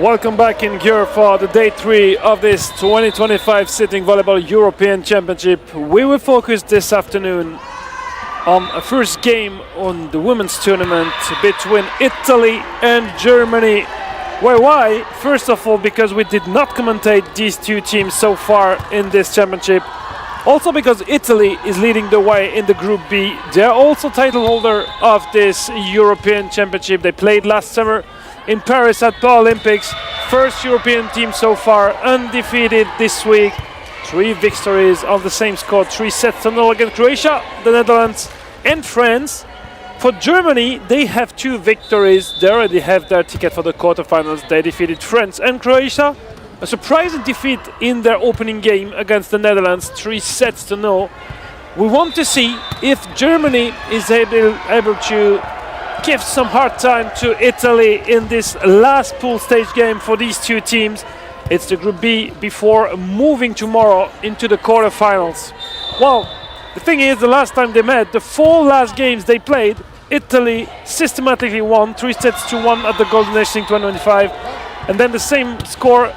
Welcome back in Győr for the day 3 of this 2025 Sitting Volleyball European Championship. We will focus this afternoon on a first game on the women's tournament between Italy and Germany. Why? First of all, because we did not commentate these two teams so far in this championship. Also because Italy is leading the way in the Group B. They are also title holder of this European Championship. They played last summer in Paris at Paralympics. First European team so far, undefeated this week. 3 victories on the same score, 3-0 against Croatia, the Netherlands and France. For Germany, they have 2 victories. They already have their ticket for the quarterfinals. They defeated France and Croatia. A surprising defeat in their opening game against the Netherlands, 3-0. We want to see if Germany is able to give some hard time to Italy in this last pool stage game for these two teams. It's the Group B before moving tomorrow into the quarterfinals. Well, the thing is, the last time they met, the 4 last games they played, Italy systematically won 3-1 at the Golden Age in 2025, and then the same score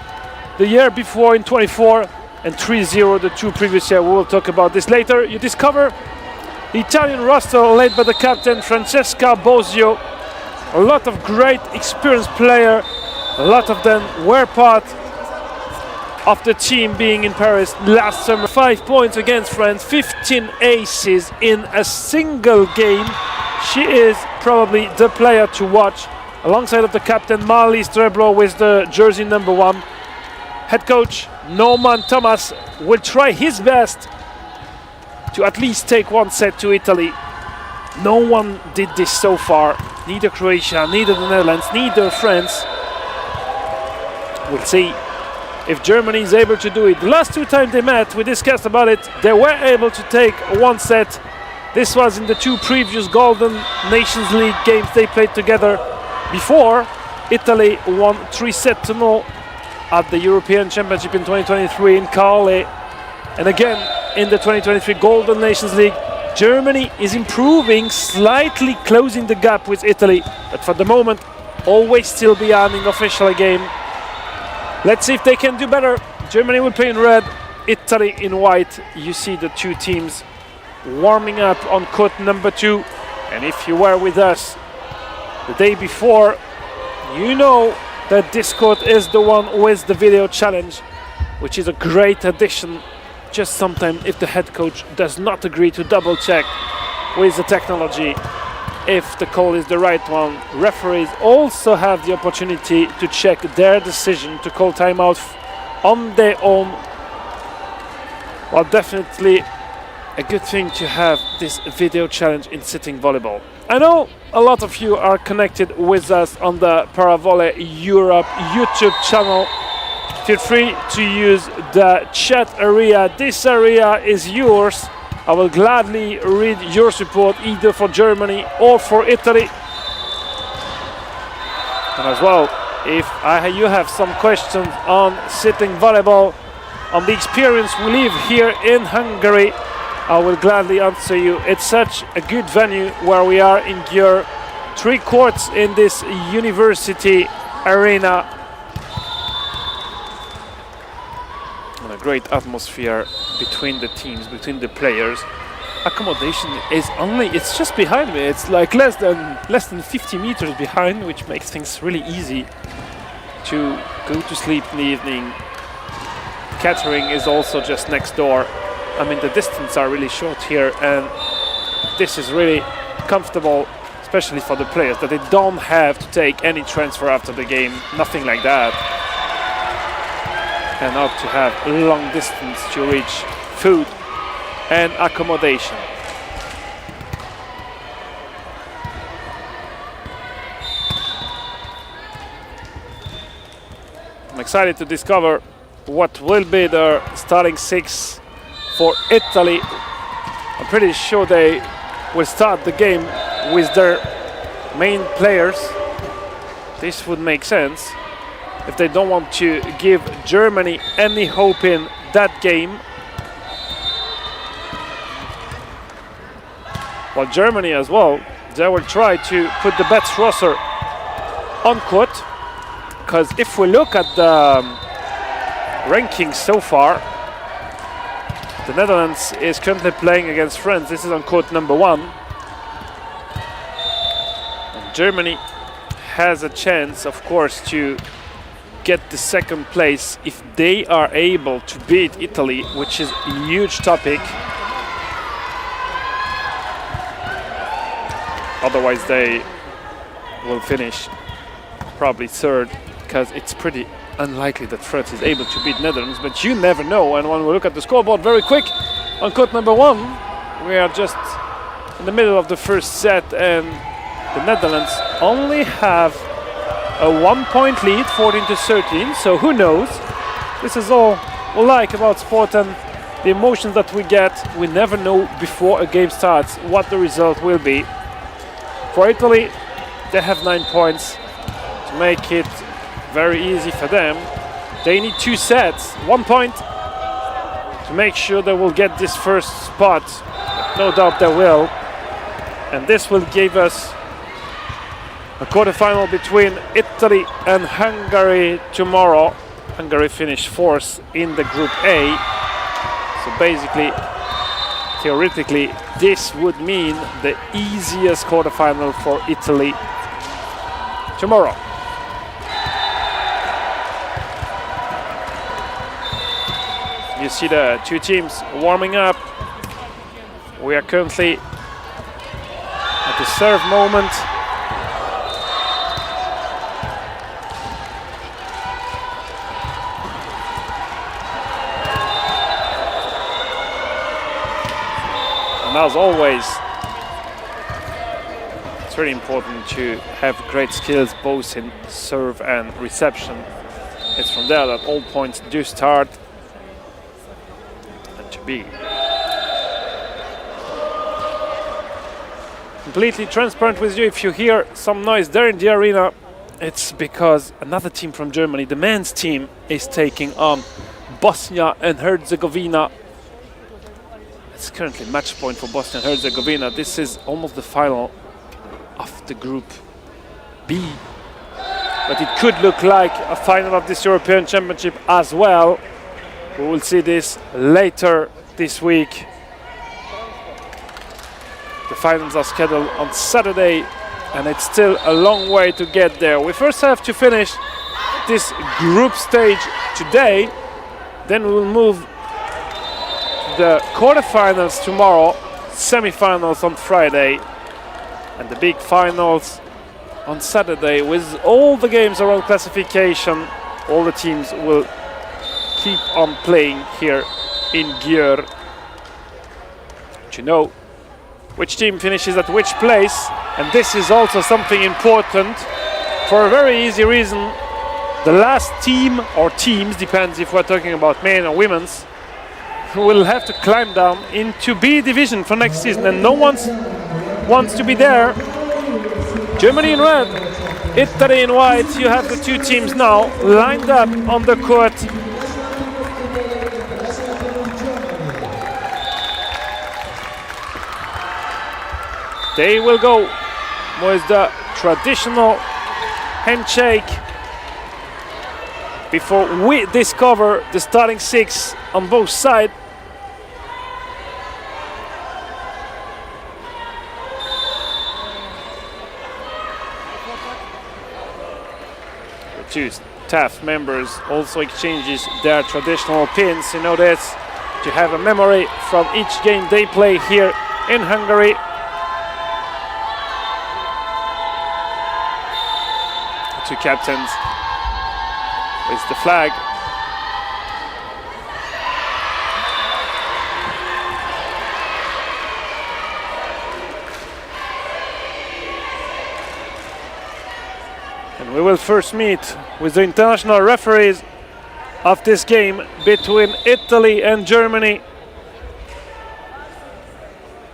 the year before in 24 and 3-0 the 2 previous years. We will talk about this later. You discover the Italian roster led by the captain Francesca Bosio. A lot of great experienced players. A lot of them were part of the team being in Paris last summer. 5 points against France, 15 aces in a single game. She is probably the player to watch, alongside of the captain Marlies Treblo with the jersey number 1. Head coach Norman Thomas will try his best to at least take 1 set to Italy. No one did this so far. Neither Croatia, neither the Netherlands, neither France. We'll see if Germany is able to do it. The last 2 times they met, we discussed about it, they were able to take 1 set. This was in the 2 previous Golden Nations League games they played together. Before, Italy won 3-0 at the European Championship in 2023 in Carle. And again, in the 2023 Golden Nations League, Germany is improving, slightly closing the gap with Italy, but for the moment, always still behind in official game. Let's see if they can do better. Germany will play in red, Italy in white. You see the 2 teams warming up on court number 2. And if you were with us the day before, you know that this court is the one with the video challenge, which is a great addition. Just sometimes if the head coach does not agree to double check with the technology if the call is the right one, referees also have the opportunity to check their decision to call timeout on their own. Well, definitely a good thing to have this video challenge in sitting volleyball. I know a lot of you are connected with us on the Paravolley Europe YouTube channel. Feel free to use the chat area. This area is yours. I will gladly read your support either for Germany or for Italy. And as well, if you have some questions on sitting volleyball, on the experience we live here in Hungary, I will gladly answer you. It's such a good venue where we are in Győr. 3 courts in this university arena. And a great atmosphere between the teams, between the players. Accommodation is it's just behind me. It's like less than 50 meters behind, which makes things really easy to go to sleep in the evening. Catering is also just next door. I mean, the distance are really short here, and this is really comfortable, especially for the players, that they don't have to take any transfer after the game, nothing like that. And not to have a long distance to reach food and accommodation. I'm excited to discover what will be the starting 6 for Italy. I'm pretty sure they will start the game with their main players. This would make sense if they don't want to give Germany any hope in that game. While Germany as well, they will try to put the best roster on court. because if we look at the rankings so far, the Netherlands is currently playing against France. This is on court number 1. And Germany has a chance, of course, to get the second place if they are able to beat Italy, which is a huge topic. Otherwise, they will finish probably third, because it's pretty unlikely that France is able to beat Netherlands, but you never know. And when we look at the scoreboard very quick, on court number 1, we are just in the middle of the first set, and the Netherlands only have a 1-point lead, 14-13, so who knows? This is all we like about sport and the emotions that we get. We never know before a game starts what the result will be. For Italy, they have 9 points to make it very easy for them. They need 2 sets, 1 point to make sure they will get this first spot. No doubt they will. And this will give us a quarterfinal between Italy and Hungary tomorrow. Hungary finished 4th in the Group A. So basically, theoretically, this would mean the easiest quarterfinal for Italy tomorrow. You see the 2 teams warming up. We are currently at the serve moment. And as always, it's really important to have great skills both in serve and reception. It's from there that all points do start. And to be completely transparent with you, if you hear some noise there in the arena, it's because another team from Germany, the men's team, is taking on Bosnia and Herzegovina. It's currently match point for Bosnia and Herzegovina. This is almost the final of the Group B. But it could look like a final of this European Championship as well. We will see this later this week. The finals are scheduled on Saturday, and it's still a long way to get there. We first have to finish this group stage today, then we will move the quarterfinals tomorrow, semi-finals on Friday, and the big finals on Saturday. With all the games around classification, all the teams will keep on playing here in Győr to know which team finishes at which place. And this is also something important for a very easy reason. The last team or teams, depends if we're talking about men or women's, will have to climb down into B division for next season, and no one wants to be there. Germany in red, Italy in white. You have the 2 teams now lined up on the court. They will go with the traditional handshake before we discover the starting 6 on both sides. The 2 staff members also exchanges their traditional pins. You know this, to have a memory from each game they play here in Hungary. The 2 captains with the flag. And we will first meet with the international referees of this game between Italy and Germany.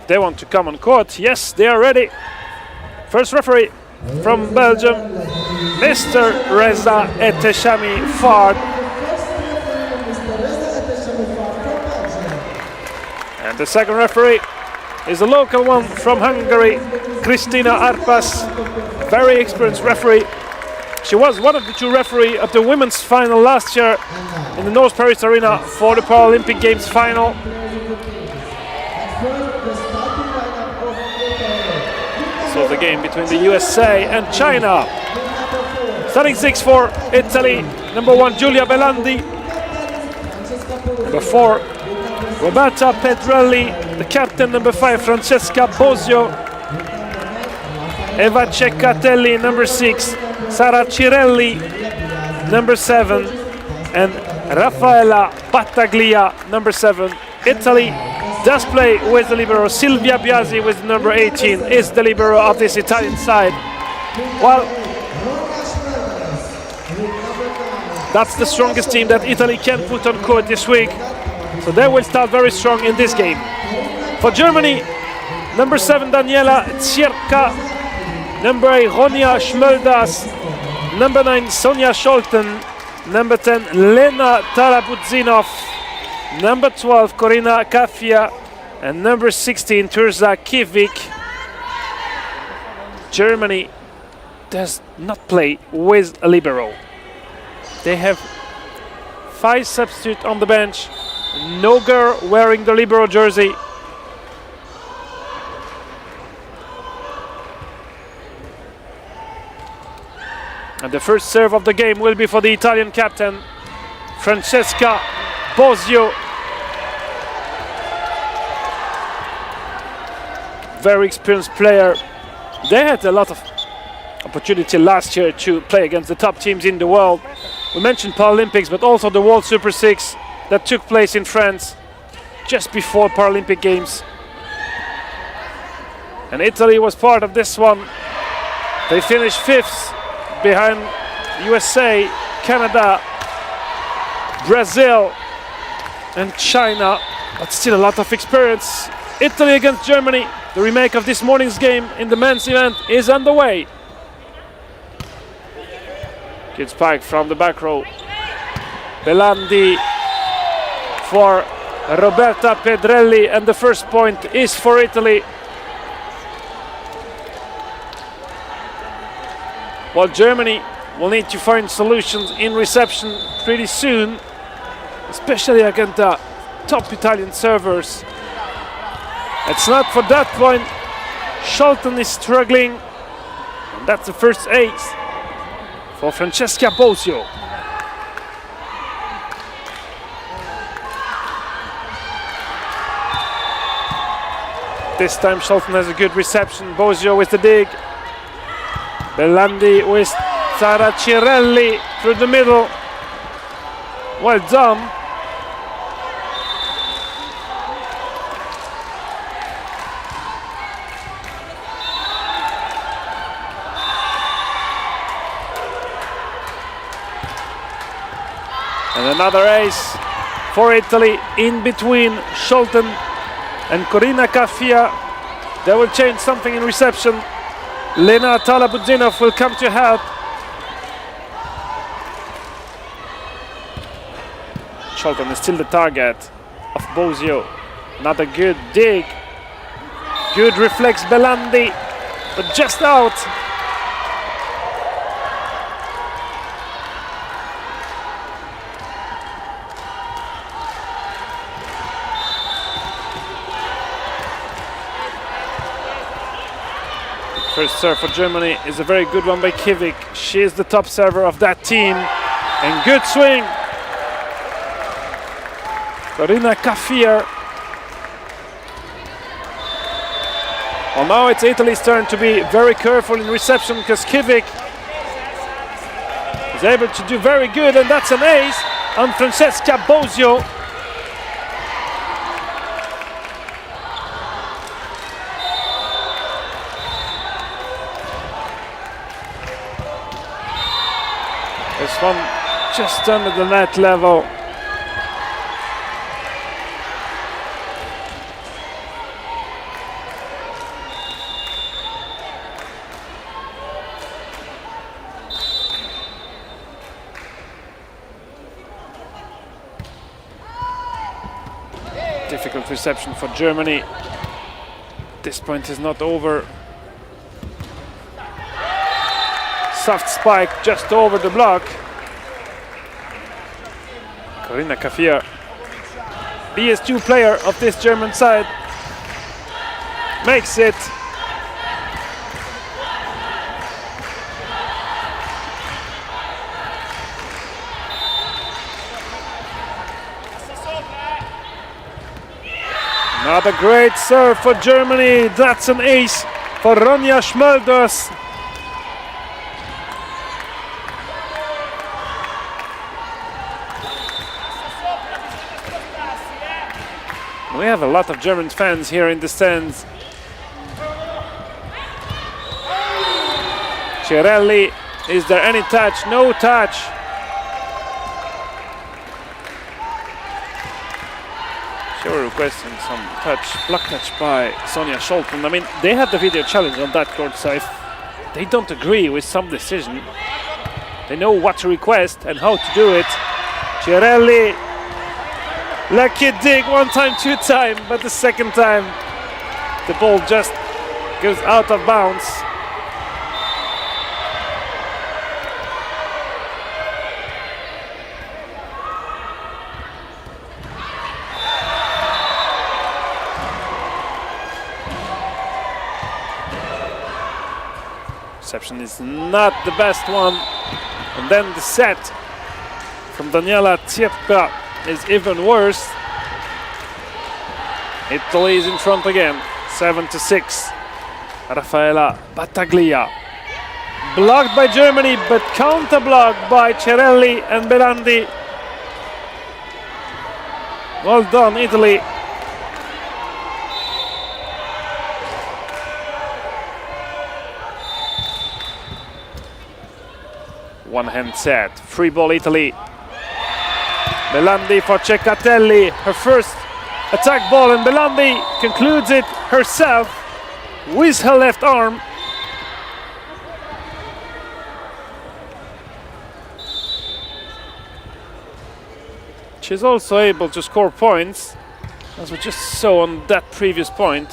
They want to come on court. Yes, they are ready. First referee from Belgium, Mr. Reza Eteshami Fard. And the second referee is a local one from Hungary, Kristina Arpas, very experienced referee. She was one of the two referees of the women's final last year in the North Paris Arena for the Paralympic Games final. So the game between the USA and China. Starting 6 for Italy, number 1 Giulia Belandi, number 4 Roberta Pedrelli, the captain, number 5 Francesca Bosio, Eva Ceccatelli, number 6, Sara Cirelli, number 7, and Raffaella Battaglia, number 7. Italy does play with the libero. Silvia Biasi with number 18 is the libero of this Italian side. Well, that's the strongest team that Italy can put on court this week. So they will start very strong in this game. For Germany, number 7 Daniela Zierka, number 8 Ronja Schmöldas, number 9 Sonja Scholten, number 10 Lena Tarabudzinov, number 12 Corina Kafia, and number 16 Terza Kivik. Germany does not play with a libero. They have 5 substitutes on the bench. No girl wearing the libero jersey. And the first serve of the game will be for the Italian captain, Francesca Bosio. Very experienced player. They had a lot of opportunity last year to play against the top teams in the world. We mentioned Paralympics, but also the World Super 6 that took place in France just before Paralympic Games. And Italy was part of this one. They finished 5th behind USA, Canada, Brazil, and China, but still a lot of experience. Italy against Germany. The remake of this morning's game in the men's event is underway. Good spike from the back row. Belandi for Roberta Pedrelli, and the first point is for Italy. Well, Germany will need to find solutions in reception pretty soon, especially against the top Italian servers. It's not for that point. Scholten is struggling, and that's the first ace for Francesca Bosio. This time Scholten has a good reception. Bosio with the dig. Belandi with Sara Cirelli through the middle. Well done. And another ace for Italy in between Scholten and Corina Kafia. They will change something in reception. Lena Talabudzinov will come to help. Scholten is still the target of Bosio. Another good dig. Good reflex Belandi, but just out. First serve for Germany is a very good one by Kivik. She is the top server of that team. And good swing. Corina Kafir. Well, now it's Italy's turn to be very careful in reception, because Kivik is able to do very good, and that's an ace on Francesca Bosio. This one just under the net level. Difficult reception for Germany. This point is not over. soft spike just over the block. Corinna Kafir, BS2 player of this German side, makes it. Another great serve for Germany. That's an ace for Ronja Schmölders. We have a lot of German fans here in the stands. Cirelli, is there any touch? No touch. They were requesting some touch, block touch by Sonja Scholten. I mean, they had the video challenge on that court, so if they don't agree with some decision, they know what to request and how to do it. Cirelli, lucky dig, one time, two time, but the second time the ball just goes out of bounds. Reception is not the best one, and then the set from Daniela Ciepka is even worse. Italy is in front again, 7-6. Raffaella Battaglia, blocked by Germany, but counter-blocked by Cirelli and Belandi. Well done, Italy. One hand set, free ball Italy. Belandi for Ceccatelli, her first attack ball, and Belandi concludes it herself with her left arm. She's also able to score points, as we just saw on that previous point.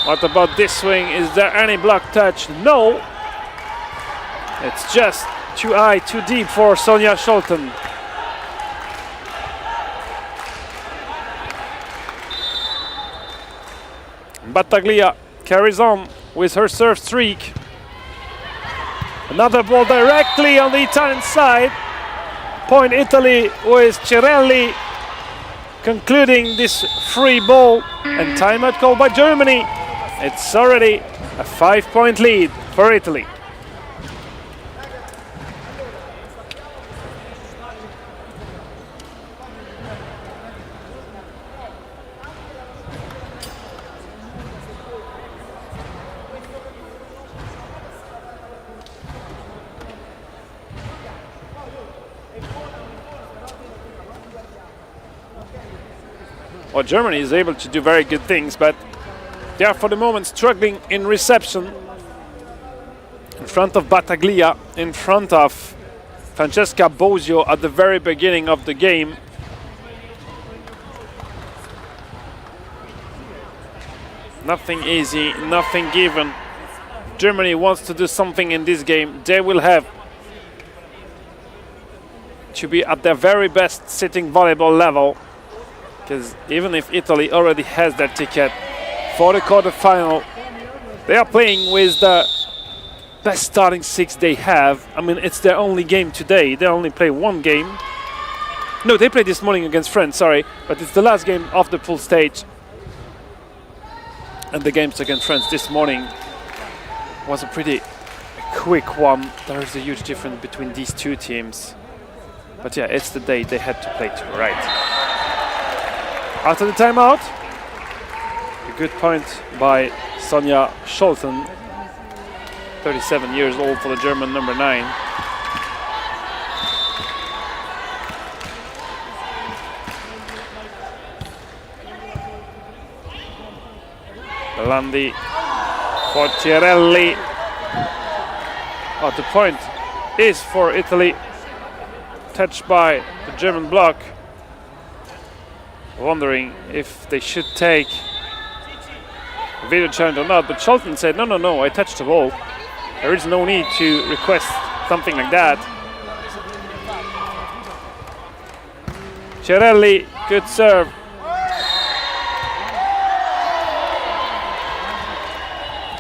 What about this swing? Is there any block touch? No. It's just too high, too deep for Sonja Scholten. Battaglia carries on with her serve streak. Another ball directly on the Italian side. Point Italy with Cirelli concluding this free ball, and timeout call by Germany. It's already a 5-point lead for Italy. Well, Germany is able to do very good things, but they are for the moment struggling in reception. In front of Battaglia, in front of Francesca Bosio at the very beginning of the game. Nothing easy, nothing given. Germany wants to do something in this game. They will have to be at their very best sitting volleyball level. Because even if Italy already has their ticket for the quarterfinal, they are playing with the best starting six they have. I mean, it's their only game today. They only play one game. No, they played this morning against France, sorry. But it's the last game of the pool stage. And the games against France this morning was a pretty quick one. There is a huge difference between these two teams. But yeah, it's the day they had to play to, right? After the timeout, a good point by Sonja Scholten, 37 years old for the German number 9. Belandi for Cirelli. Oh, the point is for Italy, touched by the German block. Wondering if they should take a video challenge or not, but Scholten said, no, I touched the ball. There is no need to request something like that. Cerelli, good serve.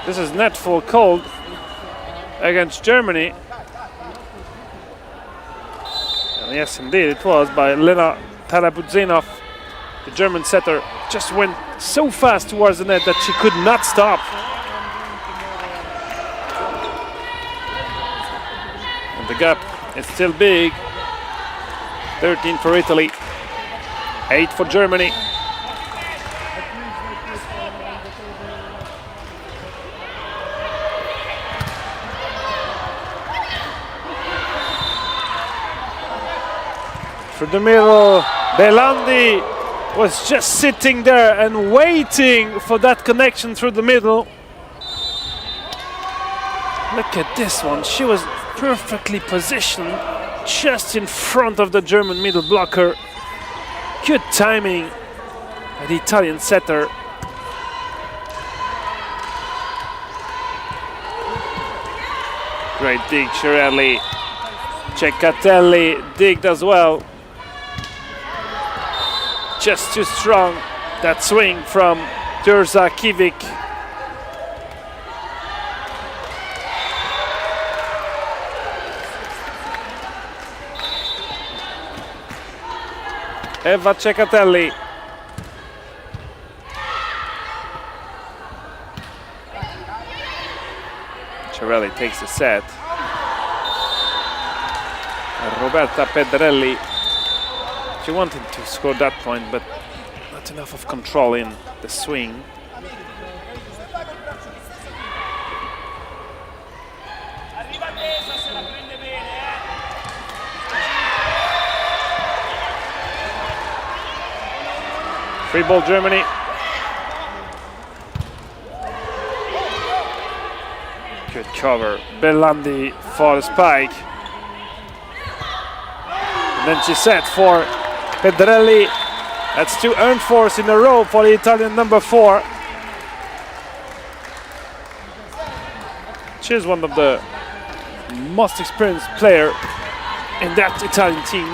This is net full cold against Germany. And yes, indeed, it was by Lena Tarabudzinov. The German setter just went so fast towards the net that she could not stop. And the gap is still big. 13 for Italy, 8 for Germany. Through the middle, Belandi was just sitting there and waiting for that connection through the middle. Look at this one, she was perfectly positioned just in front of the German middle blocker. Good timing by the Italian setter. Great dig, Cerelli. Ceccatelli digged as well. Just too strong, that swing from Terza Kivik. Eva Ceccatelli. Cerelli takes the set. Roberta Pedrelli. She wanted to score that point, but not enough of control in the swing. Free ball, Germany. Good cover. Belandi for the spike. And then she set for Pedrelli. That's 2 earned fours in a row for the Italian number 4. She's one of the most experienced players in that Italian team.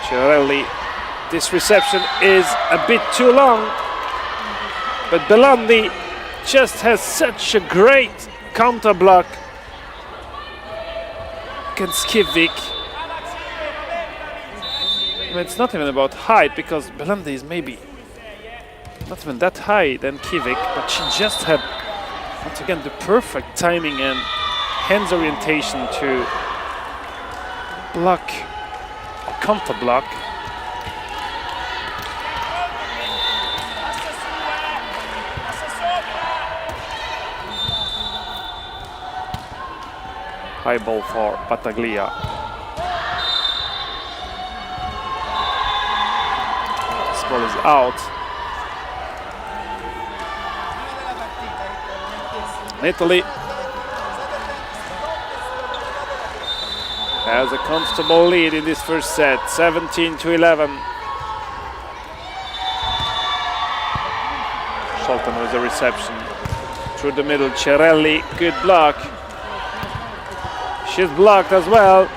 Cerelli, this reception is a bit too long, but Belandi just has such a great counter block against Kivik. I mean, it's not even about height, because Belandi is maybe not even that high than Kivik, but she just had, once again, the perfect timing and hands orientation to block, or counter block. High ball for Battaglia. This ball is out. Italy has a comfortable lead in this first set, 17-11. Scholten with a reception through the middle. Cerelli, good block. She's blocked as well,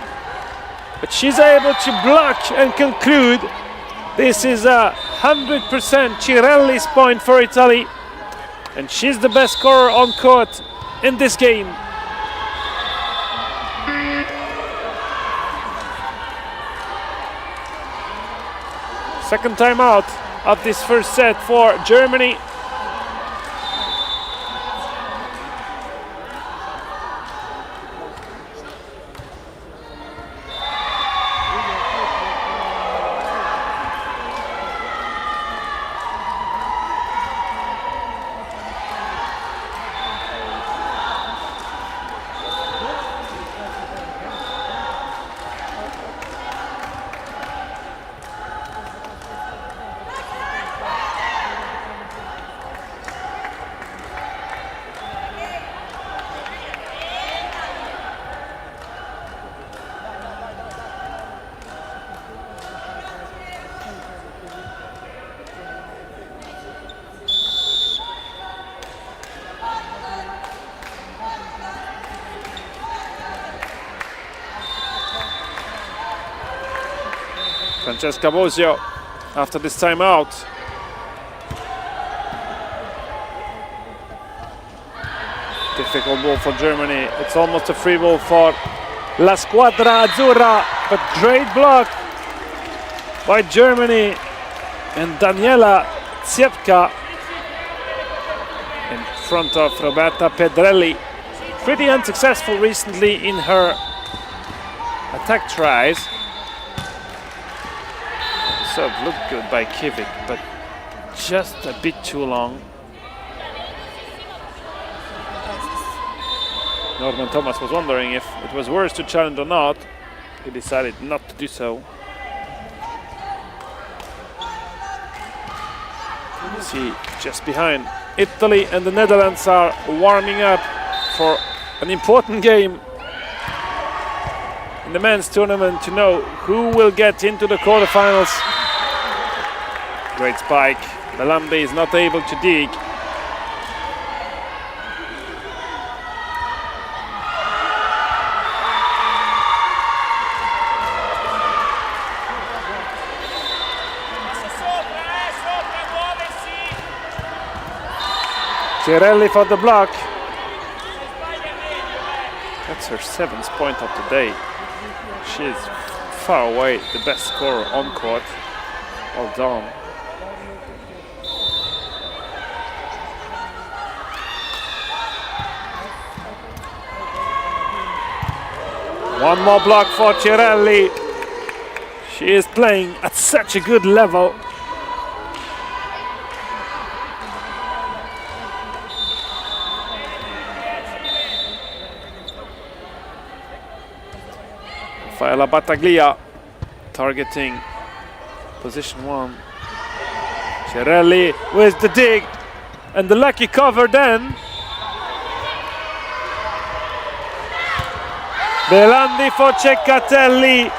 but she's able to block and conclude. This is a 100% Cerelli's point for Italy, and she's the best scorer on court in this game. Second time out of this first set for Germany. Francesca Bosio after this timeout. Difficult ball for Germany. It's almost a free ball for La Squadra Azzurra, but great block by Germany and Daniela Tsiepka in front of Roberta Pedrelli. Pretty unsuccessful recently in her attack tries. The serve looked good by Kivik, but just a bit too long. Norman Thomas was wondering if it was worse to challenge or not. He decided not to do so. You see, just behind, Italy and the Netherlands are warming up for an important game in the men's tournament to know who will get into the quarterfinals. Great spike. Belambi is not able to dig. Cirelli for the block. That's her 7th point of the day. She is far away the best scorer on court. Well done. One more block for Cirelli. She is playing at such a good level. Rafaela Battaglia targeting position 1. Cirelli with the dig and the lucky cover then. Belandi for Ceccatelli.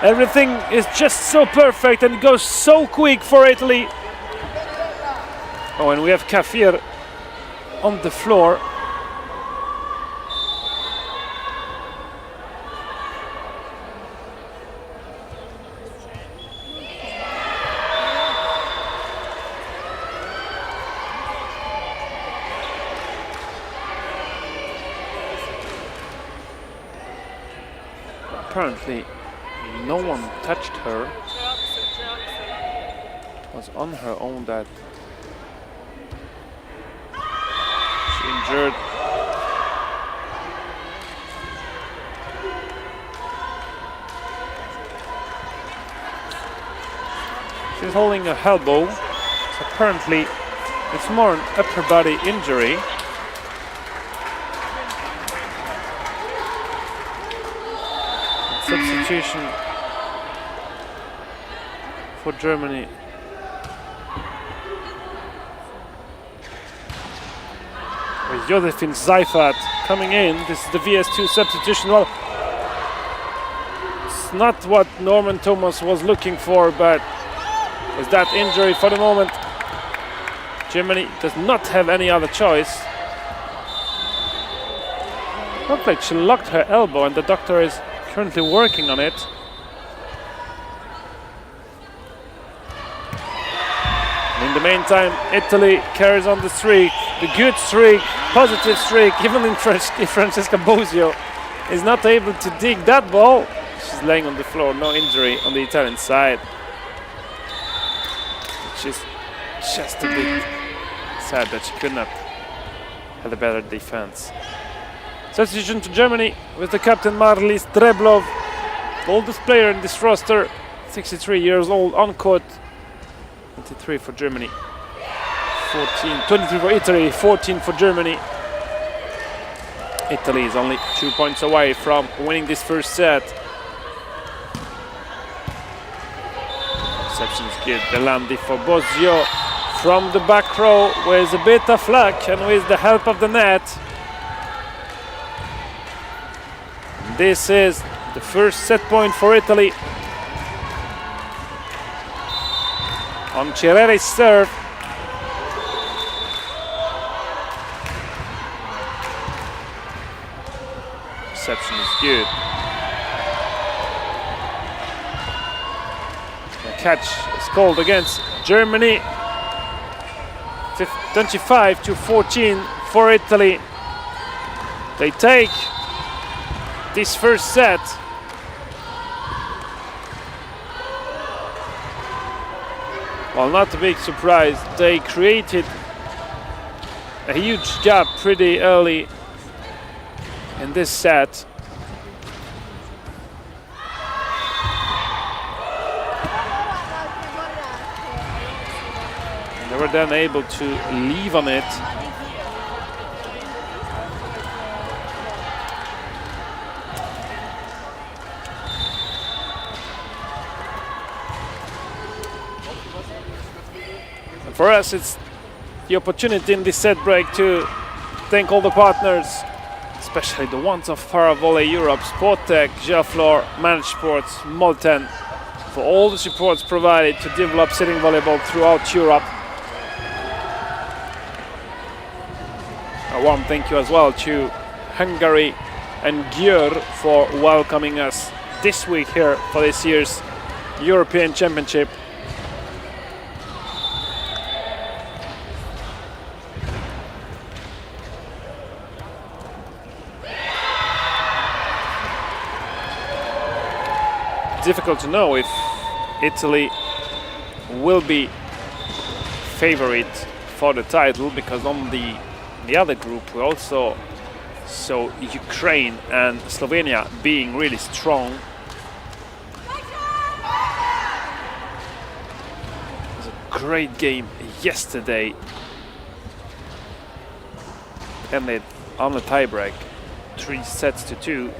Everything is just so perfect and goes so quick for Italy. Oh, and we have Kafir on the floor. Apparently, no one touched her. It was on her own that she injured. She's holding her elbow. So apparently, it's more an upper body injury. Substitution for Germany. With Josephine Seifert coming in. This is the VS2 substitution. Well, it's not what Norman Thomas was looking for, but with that injury for the moment, Germany does not have any other choice. Looked like she locked her elbow and the doctor is currently working on it. In the meantime, Italy carries on the streak, the good streak, positive streak, even if Francesca Bosio is not able to dig that ball. She's laying on the floor, no injury on the Italian side. Which is just a bit sad that she could not have a better defense. Substitution to Germany with the captain Marlies Treblov, the oldest player in this roster, 63 years old on court. 23 for Germany, 23 for Italy, 14 for Germany. Italy is only 2 points away from winning this first set. Reception is good. Belandi for Bosio from the back row with a bit of luck and with the help of the net. This is the first set point for Italy. On Cirelli's serve. Reception is good. The catch is called against Germany. 25-14 for Italy. They take this first set. Well, not a big surprise. They created a huge gap pretty early in this set. And they were then able to leave on it. For us, it's the opportunity in this set break to thank all the partners, especially the ones of Volley Europe, Sporttech, GER Floor, Managed Sports, Molten, for all the supports provided to develop sitting volleyball throughout Europe. A warm thank you as well to Hungary and Győr for welcoming us this week here for this year's European Championship. Difficult to know if Italy will be favorite for the title, because on the other group we also saw Ukraine and Slovenia being really strong. It was a great game yesterday, ended on a tiebreak, 3-2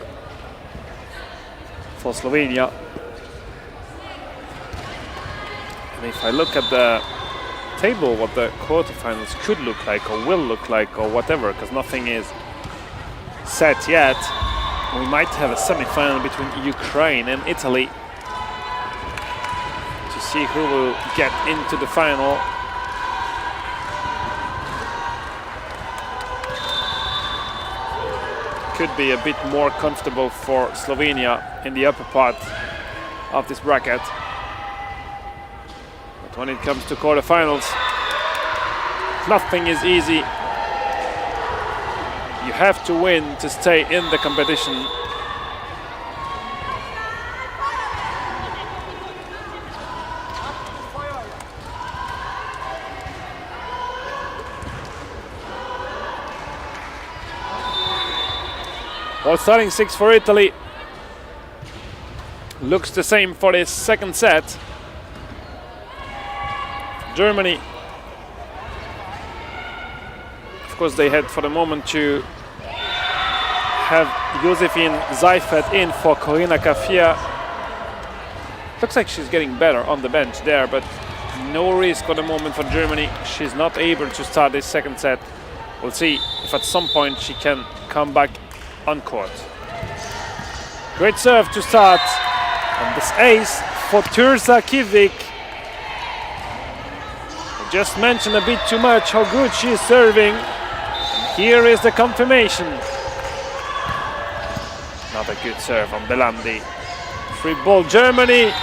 for Slovenia. And if I look at the table, what the quarterfinals could look like or will look like or whatever, because nothing is set yet, we might have a semi-final between Ukraine and Italy to see who will get into the final. Could be a bit more comfortable for Slovenia in the upper part of this bracket. But when it comes to quarterfinals, nothing is easy. You have to win to stay in the competition. Well, starting 6 for Italy. Looks the same for this second set. Germany. Of course, they had for the moment to have Josephine Seifert in for Corina Kafia. Looks like she's getting better on the bench there, but no risk for the moment for Germany. She's not able to start this second set. We'll see if at some point she can come back on court. Great serve to start, and this ace for Tirza Kivik. I just mentioned a bit too much how good she is serving. And here is the confirmation. Another good serve on Belandi. Free ball Germany,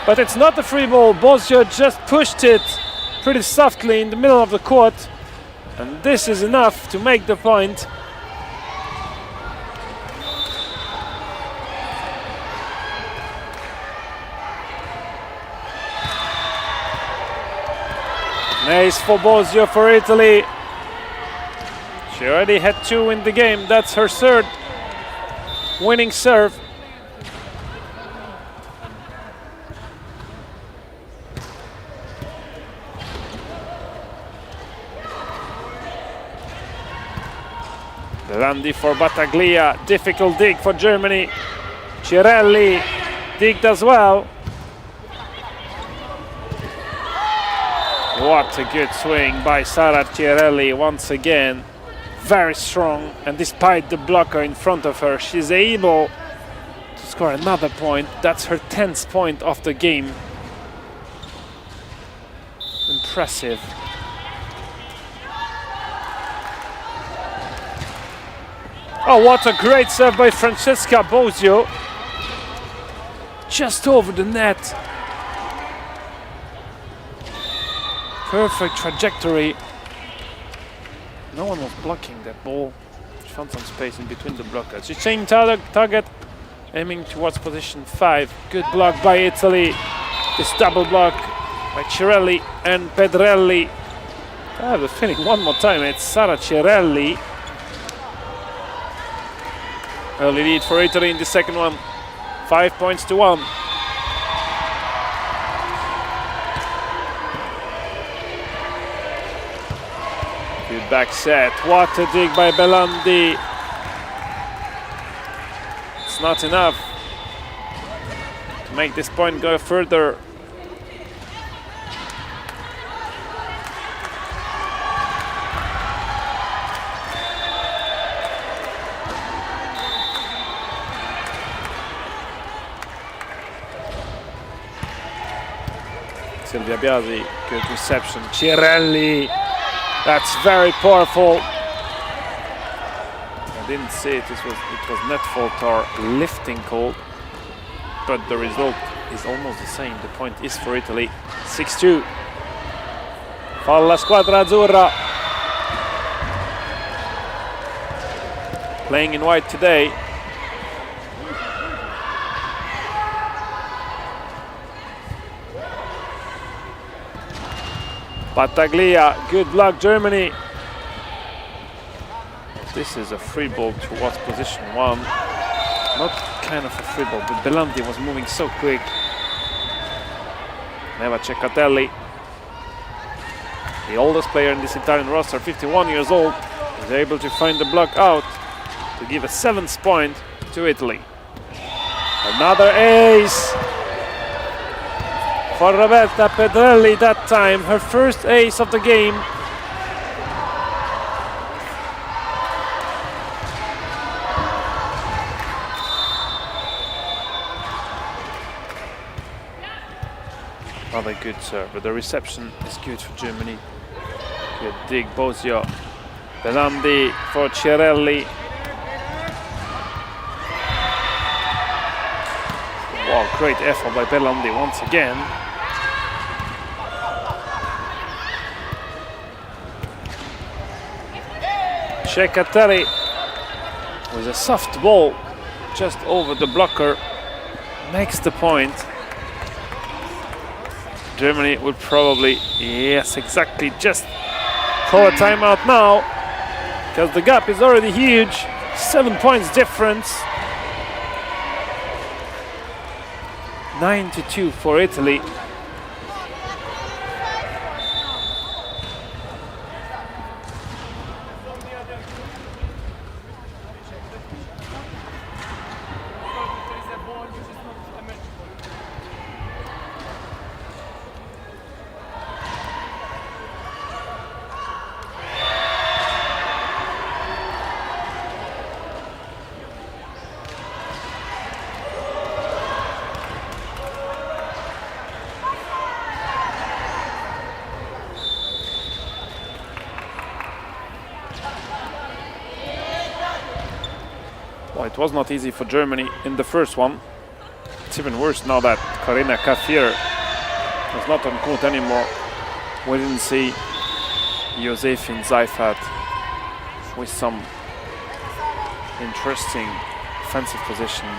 but it's not a free ball. Bosio just pushed it pretty softly in the middle of the court, and this is enough to make the point. Ace for Bosio for Italy. She already had 2 in the game. That's her third winning serve. Belandi for Battaglia. Difficult dig for Germany. Cirelli digged as well. What a good swing by Sara Cirelli once again. Very strong, and despite the blocker in front of her, she's able to score another point. That's her 10th point of the game. Impressive. Oh, what a great serve by Francesca Bosio. Just over the net. Perfect trajectory. No one was blocking that ball. She found some space in between the blockers. She's changing target, aiming towards position 5. Good block by Italy. This double block by Cirelli and Pedrelli. I have the feeling one more time it's Sara Cirelli. Early lead for Italy in the second one. 5 points to 1. Good back set. What a dig by Belandi. It's not enough to make this point go further. Silvia Biasi, good reception. Cirelli, that's very powerful. I didn't see it. It was net fault or lifting call, but the result is almost the same. The point is for Italy. 6-2. Fa la squadra azzurra. Playing in white today. Battaglia, good block, Germany. This is a free ball towards position 1. Not kind of a free ball, but Belandi was moving so quick. Neva Ceccatelli, the oldest player in this Italian roster, 51 years old, is able to find the block out to give a 7th point to Italy. Another ace for Roberta Pedrelli that time, her first ace of the game. Another good serve, but the reception is good for Germany. Good dig, Bosio. Belandi for Cirelli. Wow, great effort by Belandi once again. Ceccatelli with a soft ball just over the blocker makes the point. Germany would probably, yes, exactly, just call a timeout now because the gap is already huge. 7 points difference. 9-2 for Italy. Well, it was not easy for Germany in the first one. It's even worse now that Karina Kafir is not on court anymore. We didn't see Josephine Seifert with some interesting offensive position.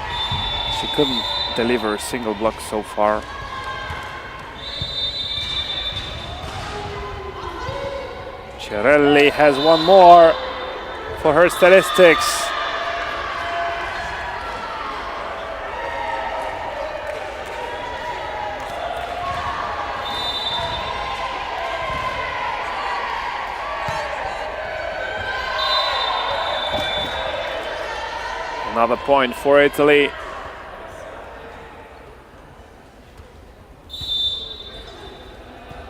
She couldn't deliver a single block so far. Cirelli has one more for her statistics. Another point for Italy.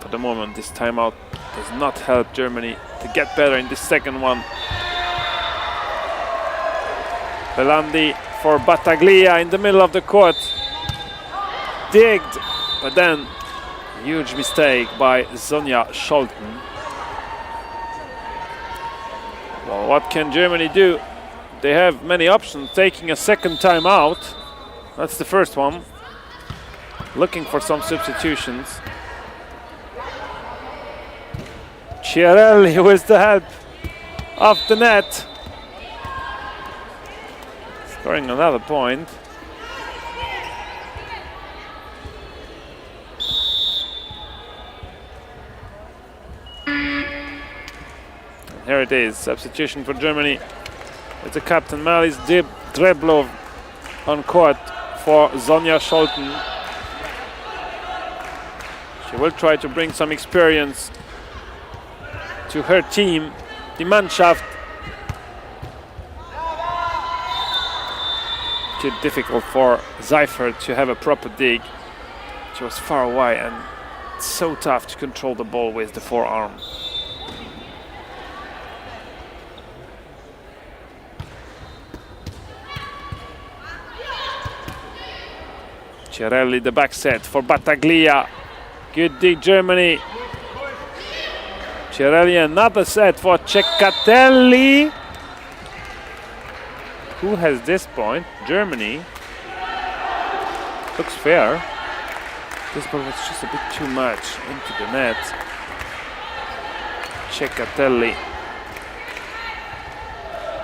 For the moment, this timeout does not help Germany to get better in this second one. Belandi for Battaglia in the middle of the court. Digged, but then huge mistake by Sonja Scholten. Well, what can Germany do? They have many options, taking a second time out. That's the first one. Looking for some substitutions. Chiarelli with the help of the net. Scoring another point. And here it is, substitution for Germany. It's the captain Malis Dreblov on court for Sonja Scholten. She will try to bring some experience to her team, the Mannschaft. Too difficult for Seifert to have a proper dig. She was far away and so tough to control the ball with the forearm. Chiarelli, the back set for Battaglia. Good dig, Germany. Chiarelli, another set for Ceccatelli. Who has this point? Germany. Looks fair. This ball was just a bit too much into the net. Ceccatelli.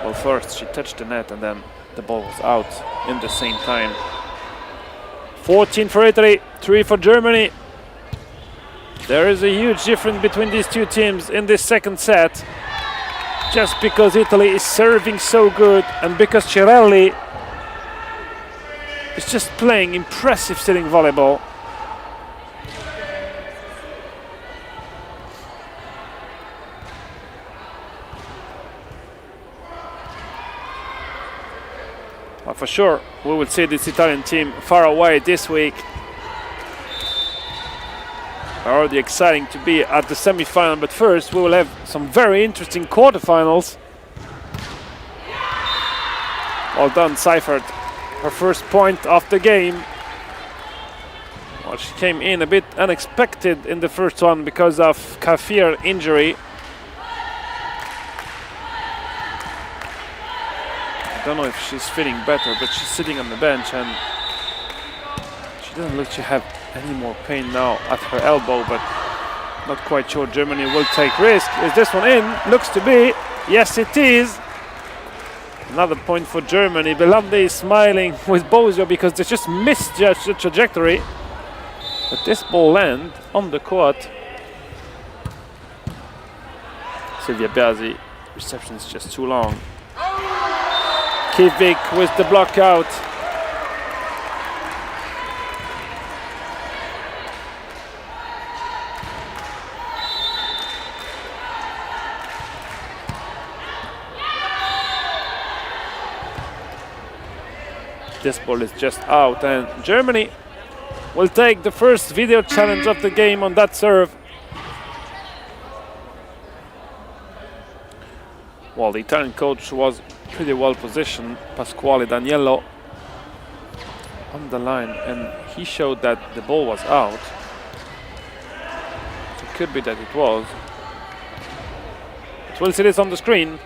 Well, first she touched the net and then the ball was out in the same time. 14 for Italy, 3 for Germany. There is a huge difference between these two teams in this second set. Just because Italy is serving so good and because Chiarelli is just playing impressive sitting volleyball. Well, for sure, we will see this Italian team far away this week. Already exciting to be at the semi-final, but first we will have some very interesting quarterfinals. Well done, Seifert. Her first point of the game. Well, she came in a bit unexpected in the first one because of Kafir injury. I don't know if she's feeling better, but she's sitting on the bench and she doesn't look to have any more pain now at her elbow, but not quite sure. Germany will take risk. Is this one in? Looks to be. Yes, it is. Another point for Germany. Belandi is smiling with Bozio because they just misjudged the trajectory. But this ball lands on the court. Silvia Biasi, reception is just too long. Kivik with the block out. This ball is just out and Germany will take the first video challenge of the game on that serve. Well, the Italian coach was pretty well positioned, Pasquale Daniello, on the line, and he showed that the ball was out. It could be that it was. But we'll see this on the screen.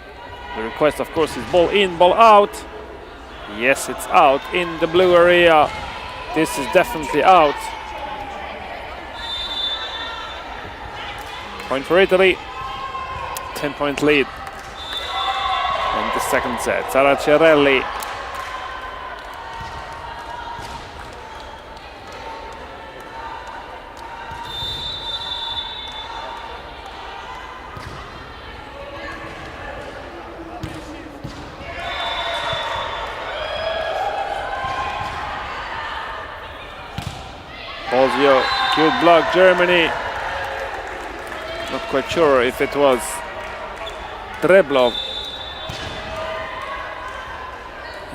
The request, of course, is ball in, ball out. Yes, it's out in the blue area. This is definitely out. Point for Italy. 10-point lead in the second set. Sara Chiarelli. Bozio, good block, Germany. Not quite sure if it was Dreblov.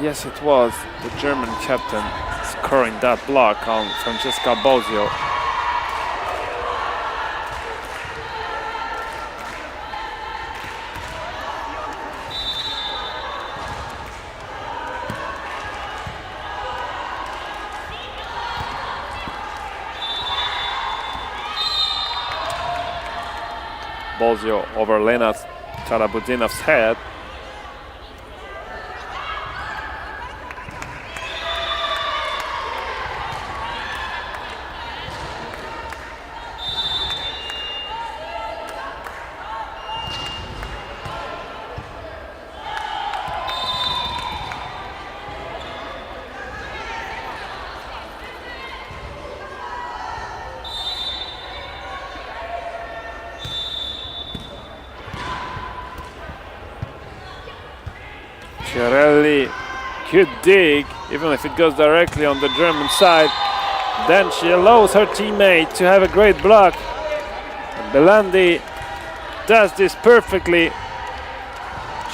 Yes, it was the German captain scoring that block on Francesca Bozio. Bozio over Lena Tarabudinov's head. Chiarelli, good dig, even if it goes directly on the German side. Then she allows her teammate to have a great block. And Belandi does this perfectly.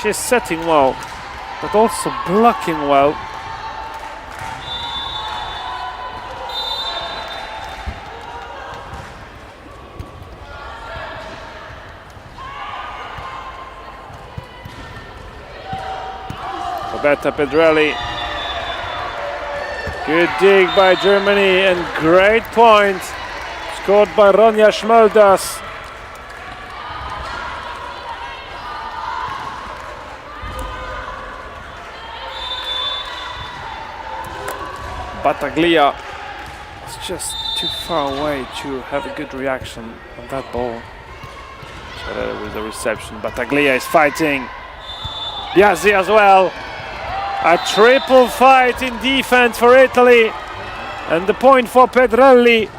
She's setting well, but also blocking well. Roberta Pedrelli. Good dig by Germany and great point scored by Ronja Schmöldas. Battaglia was just too far away to have a good reaction on that ball. With the reception, Battaglia is fighting. Biasi as well. A triple fight in defense for Italy, and the point for Pedrelli.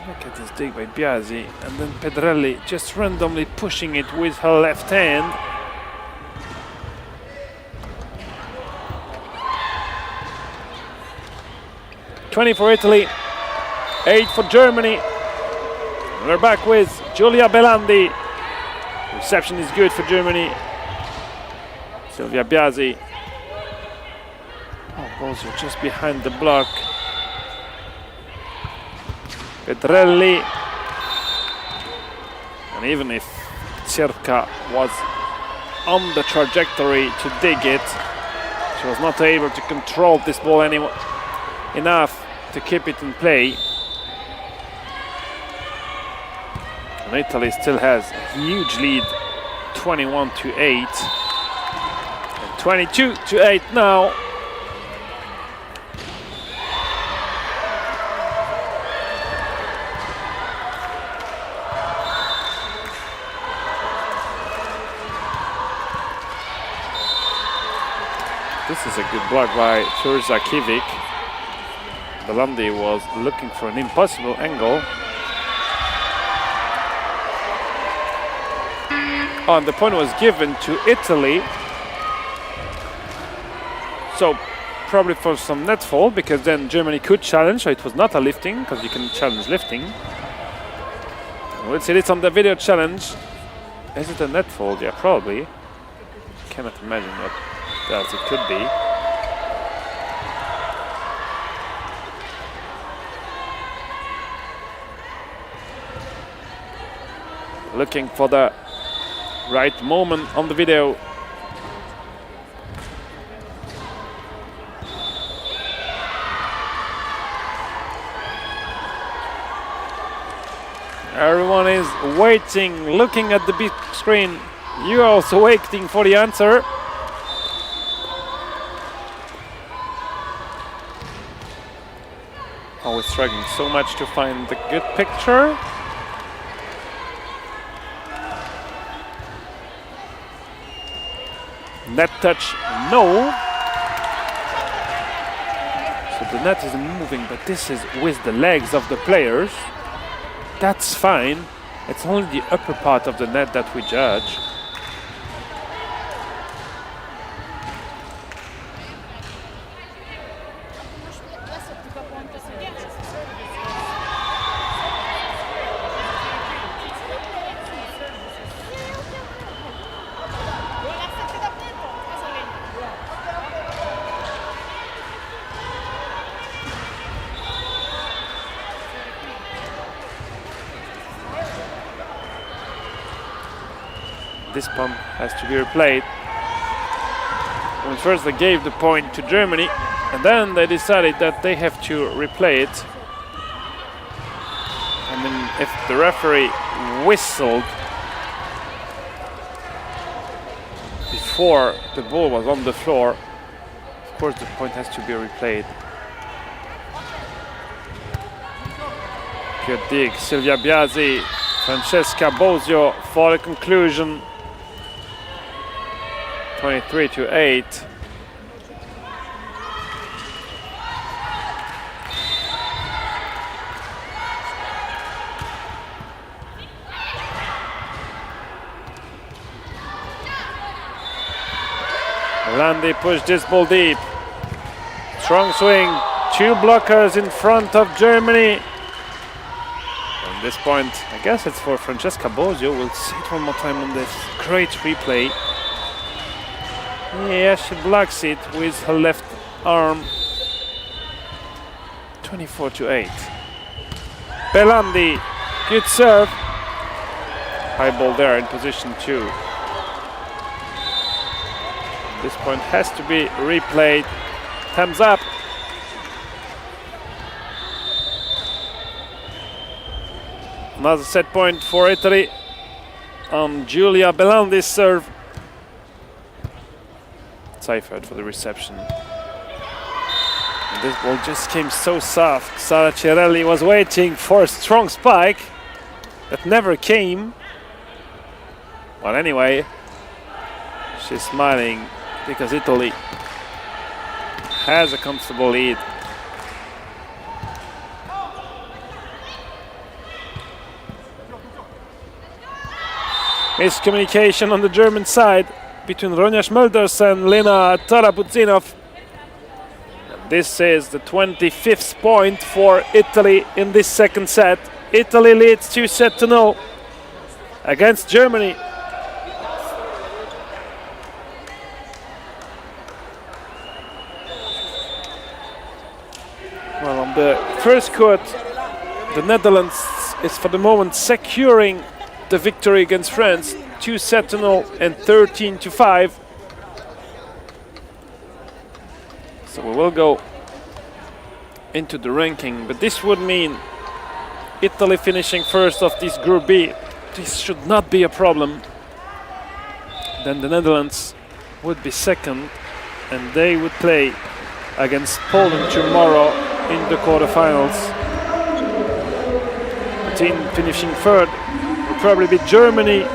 Look at this dig by Biasi, and then Pedrelli just randomly pushing it with her left hand. $20 for Italy, 8 for Germany. We're back with Giulia Belandi. Reception is good for Germany. Silvia Biasi. Oh, Bozio just behind the block. Pedrelli. And even if Circa was on the trajectory to dig it, she was not able to control this ball enough to keep it in play. And Italy still has a huge lead, 21-8 and 22-8 now. This is a good block by Turza Kivik. Belandi was looking for an impossible angle. Oh, and the point was given to Italy. So probably for some net fall, because then Germany could challenge, so it was not a lifting, because you can challenge lifting. We'll see this on the video challenge. Is it a net fall? Yeah, probably. Cannot imagine what else it could be. Looking for the right moment on the video. Everyone is waiting, looking at the big screen. You are also waiting for the answer. Always struggling so much to find the good picture. Net touch, no. So the net is moving, but this is with the legs of the players. That's fine. It's only the upper part of the net that we judge. This pump has to be replayed. When first they gave the point to Germany, and then they decided that they have to replay it. And then if the referee whistled before the ball was on the floor, of course the point has to be replayed. Good dig, Silvia Biasi, Francesca Bozio for the conclusion. 23-8. Belandi pushed this ball deep. Strong swing. 2 blockers in front of Germany. At this point, I guess it's for Francesca Bosio. We'll see it one more time on this great replay. Yeah, she blocks it with her left arm. 24-8. Belandi, good serve. High ball there in position 2. This point has to be replayed. Thumbs up. Another set point for Italy on Giulia Belandi's serve. Seifert for the reception. And this ball just came so soft. Sara Cirelli was waiting for a strong spike that never came. Well, anyway, she's smiling because Italy has a comfortable lead. Miscommunication on the German side between Ronja Schmölders and Lena Tarabutzinov. This is the 25th point for Italy in this second set. Italy leads 2-0 against Germany. Well, on the first court, the Netherlands is for the moment securing the victory against France, 2-0 and 13-5. So we will go into the ranking, but this would mean Italy finishing first of this Group B. This should not be a problem. Then the Netherlands would be second, and they would play against Poland tomorrow in the quarterfinals. The team finishing third will probably be Germany.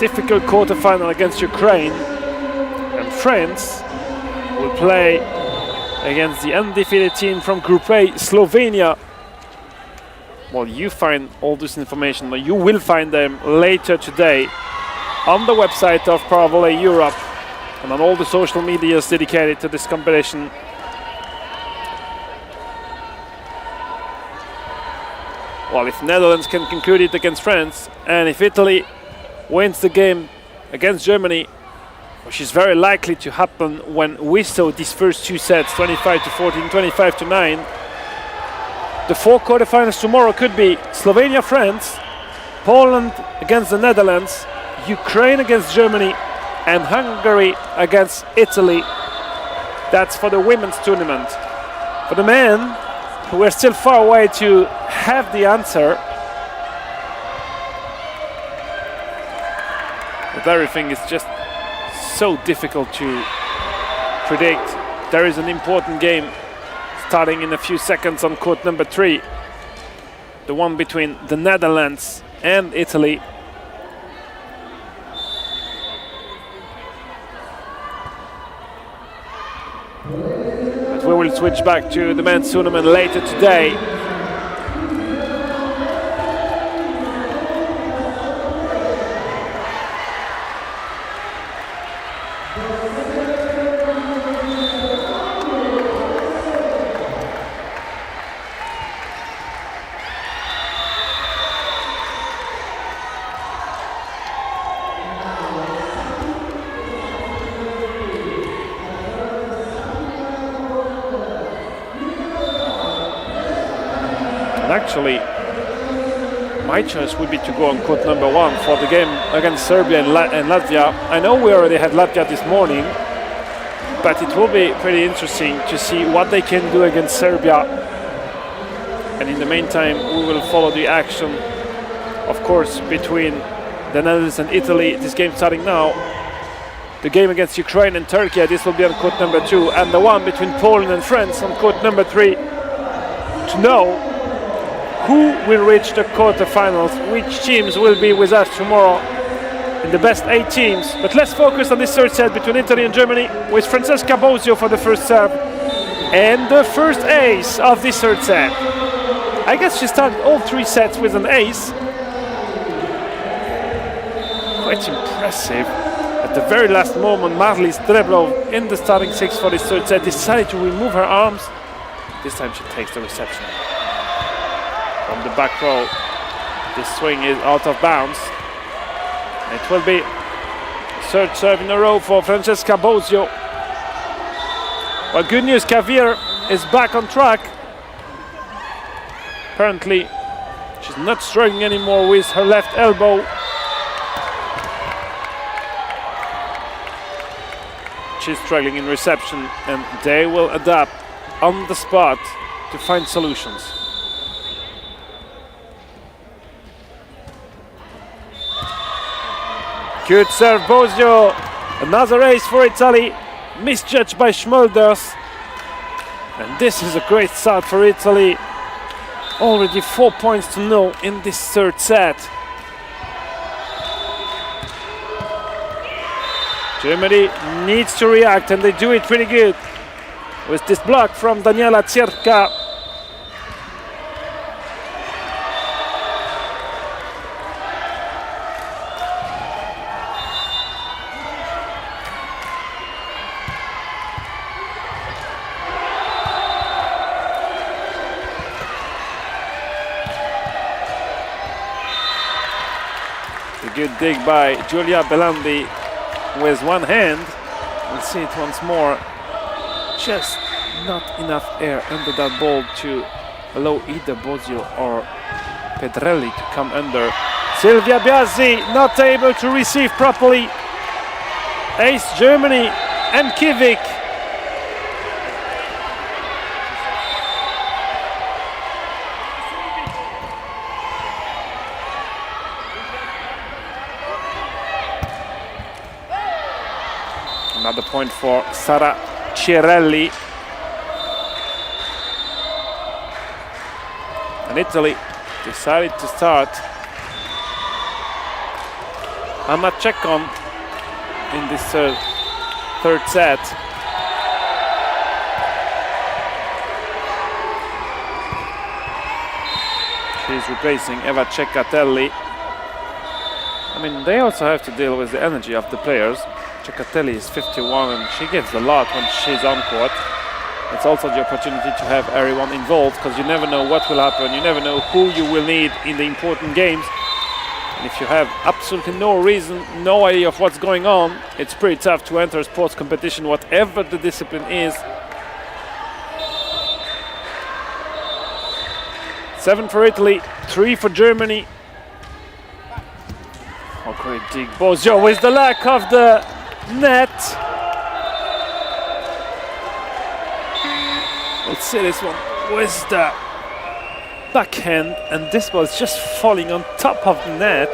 Difficult quarterfinal against Ukraine, and France will play against the undefeated team from Group A, Slovenia. Well, you find all this information, but you will find them later today on the website of Pro Volley Europe and on all the social medias dedicated to this competition. Well, if Netherlands can conclude it against France, and if Italy wins the game against Germany, which is very likely to happen when we saw these first 2 sets, 25-14, 25-9, the 4 quarterfinals tomorrow could be Slovenia, France, Poland against the Netherlands, Ukraine against Germany, and Hungary against Italy. That's for the women's tournament. For the men, who are still far away to have the answer, but everything is just so difficult to predict. There is an important game starting in a few seconds on court number 3, the one between the Netherlands and Italy. But we will switch back to the men's tournament later today. Actually, my choice would be to go on court number 1 for the game against Serbia and Latvia. I know we already had Latvia this morning, but it will be pretty interesting to see what they can do against Serbia. And in the meantime, we will follow the action, of course, between the Netherlands and Italy. This game starting now. The game against Ukraine and Turkey, this will be on court number 2, and the one between Poland and France on court number 3. To know who will reach the quarterfinals, which teams will be with us tomorrow in the best 8 teams. But let's focus on this third set between Italy and Germany with Francesca Bosio for the first serve and the first ace of this third set. I guess she started all 3 sets with an ace. Quite impressive at the very last moment, Marlies Dreblov in the starting six for this third set decided to remove her arms. This time she takes the reception. From the back row, this swing is out of bounds. It will be third serve in a row for Francesca Bosio. Well, good news, Győr is back on track. Apparently, she's not struggling anymore with her left elbow. She's struggling in reception, and they will adapt on the spot to find solutions. Good serve, Bosio. Another ace for Italy. Misjudged by Schmulders. And this is a great start for Italy. Already 4-0 in this third set. Germany needs to react, and they do it pretty good. With this block from Daniela Cierka. A good dig by Giulia Belandi with one hand. We'll see it once more. Just not enough air under that ball to allow either Bosio or Pedrelli to come under. Silvia Biasi not able to receive properly. Ace Germany and Kivik. Another point for Sara Cirelli. And Italy decided to start Anna Cekon in this third set. She's replacing Eva Ceccatelli. I mean, they also have to deal with the energy of the players. Ceccatelli is 51 and she gives a lot when she's on court. It's also the opportunity to have everyone involved, because you never know what will happen, you never know who you will need in the important games. And if you have absolutely no reason, no idea of what's going on, it's pretty tough to enter a sports competition, whatever the discipline is. 7 for Italy, 3 for Germany. Oh, great dig. Bosio with the lack of the net. Let's see this one with the backhand, and this ball is just falling on top of the net.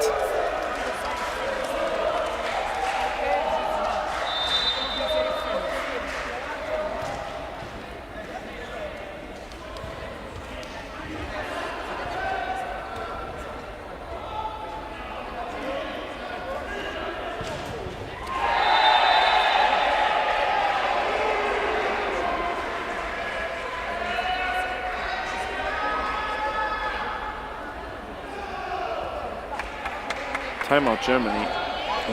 Timeout Germany,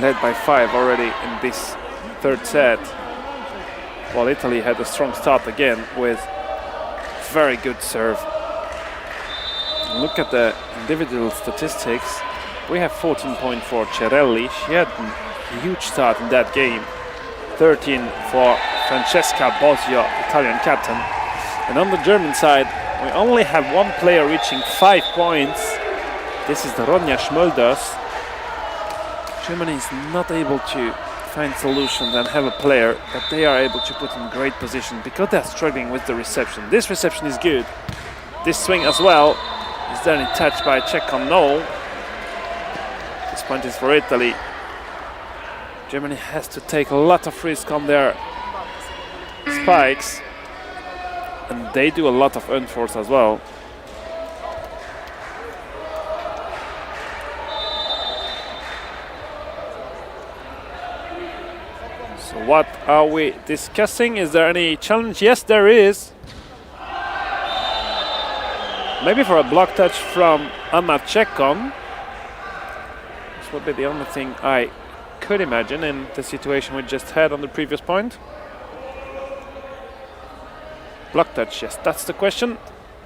led by 5 already in this third set, while Italy had a strong start again with very good serve. Look at the individual statistics. We have 14 points for Cirelli. She had a huge start in that game. 13 for Francesca Bosio, Italian captain. And on the German side, we only have one player reaching 5 points. This is the Ronja Schmulders. Germany is not able to find solutions and have a player that they are able to put in great position because they're struggling with the reception. This reception is good. This swing as well is then touched by Cekon. No. This point is for Italy. Germany has to take a lot of risk on their spikes, and they do a lot of unforce as well. So what are we discussing? Is there any challenge? Yes, there is. Maybe for a block touch from Anna Cekon. This would be the only thing I could imagine in the situation we just had on the previous point. Block touch, yes, that's the question.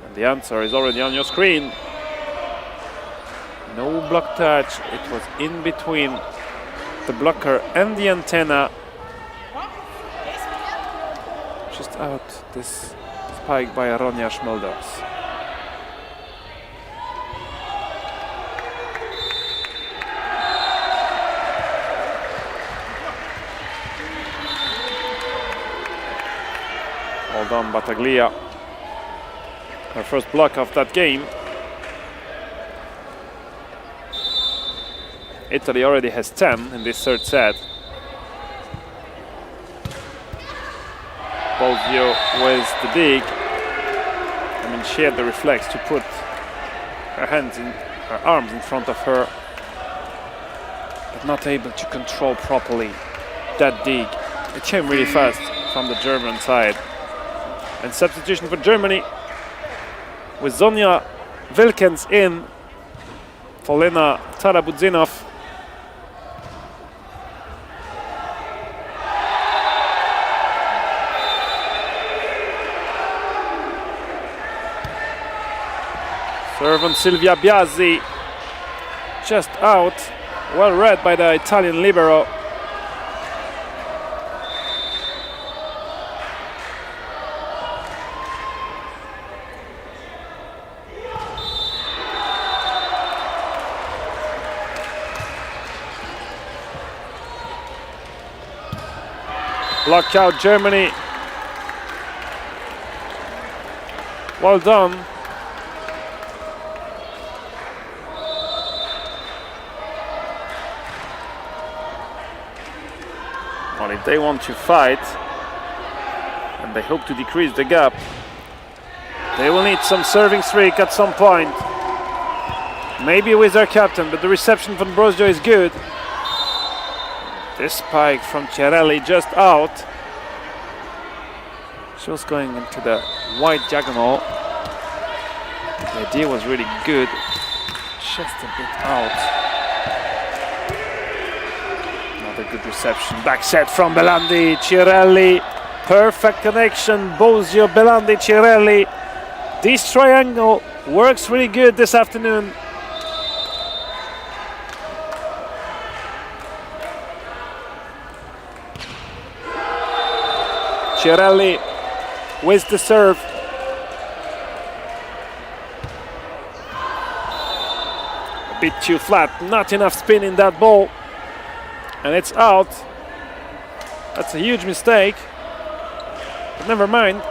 And the answer is already on your screen. No block touch, it was in between the blocker and the antenna. Just out this spike by Ronja Schmulders. Well done, Battaglia. Her first block of that game. Italy already has 10 in this third set. Bozio with the dig. I mean, she had the reflex to put her arms in front of her, but not able to control properly that dig. It came really fast from the German side. And substitution for Germany with Sonja Wilkens in for Lena Tarabudzinov. Serve on Silvia Biasi, just out, well read by the Italian libero. Block out Germany. Well done. Well, if they want to fight and they hope to decrease the gap, they will need some serving streak at some point. Maybe with their captain, but the reception from Brosio is good. This spike from Chiarelli just out. She was going into the wide diagonal. The idea was really good. Just a bit out. Another good reception. Back set from Belandi. Chiarelli. Perfect connection. Bozio, Belandi, Chiarelli. This triangle works really good this afternoon. Chiarelli with the serve. A bit too flat, not enough spin in that ball. And it's out. That's a huge mistake. But never mind.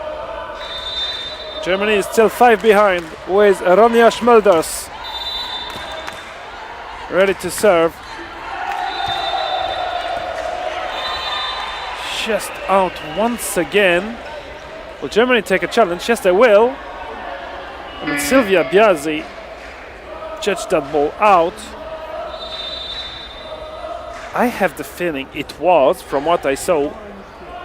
Germany is still 5 behind with Ronja Schmulders ready to serve. Just out once again. Will Germany take a challenge? Yes, they will. I mean, Silvia Biasi judged that ball out. I have the feeling it was, from what I saw,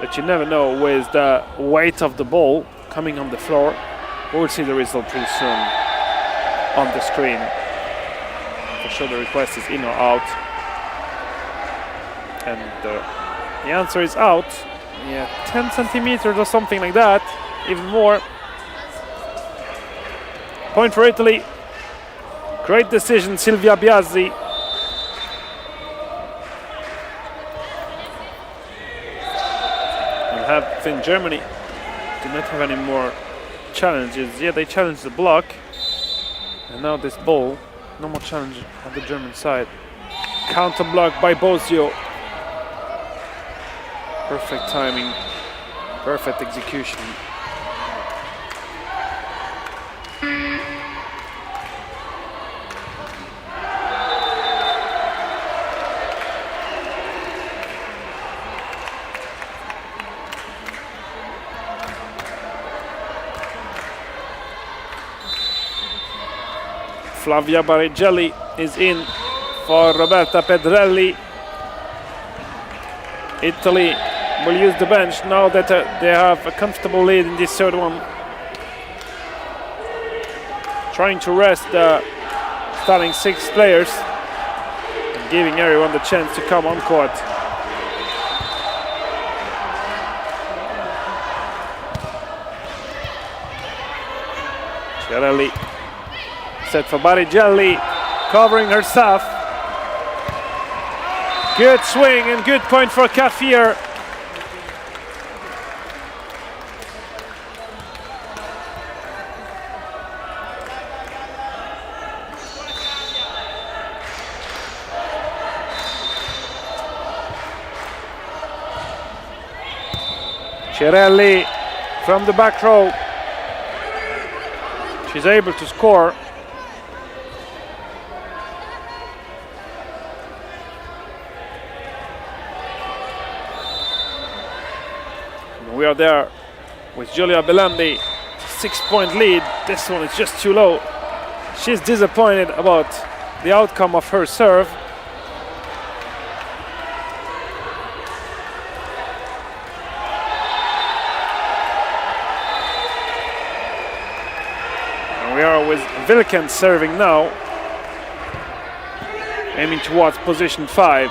but you never know with the weight of the ball coming on the floor. We'll see the result pretty soon on the screen. For sure the request is in or out. And the answer is out. Yeah, 10 centimeters or something like that, even more. Point for Italy. Great decision, Silvia Biasi. I think Germany do not have any more challenges. Yeah, they challenged the block. And now this ball, no more challenge on the German side. Counter block by Bozio. Perfect timing, perfect execution. Flavia Barrigelli is in for Roberta Pedrelli. Italy will use the bench now that they have a comfortable lead in this third one. Trying to rest the starting 6 players. And giving everyone the chance to come on court. Chiarelli set for Barigelli, covering herself. Good swing and good point for Kafir. Chiarelli from the back row. She's able to score. We are there with Giulia Belandi, 6-point lead. This one is just too low. She's disappointed about the outcome of her serve. And we are with Wilken serving now, aiming towards position 5.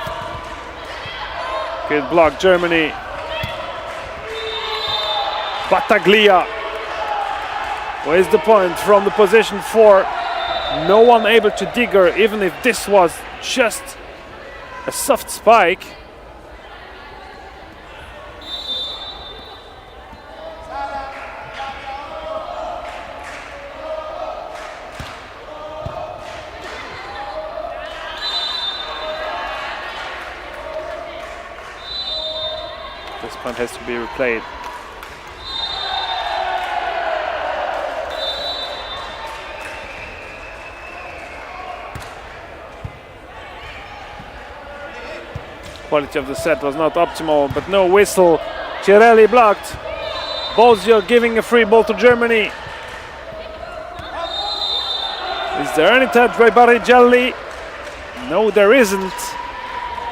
Good block, Germany. Battaglia. Where's the point from the position 4? No one able to dig her, even if this was just a soft spike. This point has to be replayed. Quality of the set was not optimal, but no whistle. Chiarelli blocked. Bozio giving a free ball to Germany. Is there any touch by Barigelli? No, there isn't.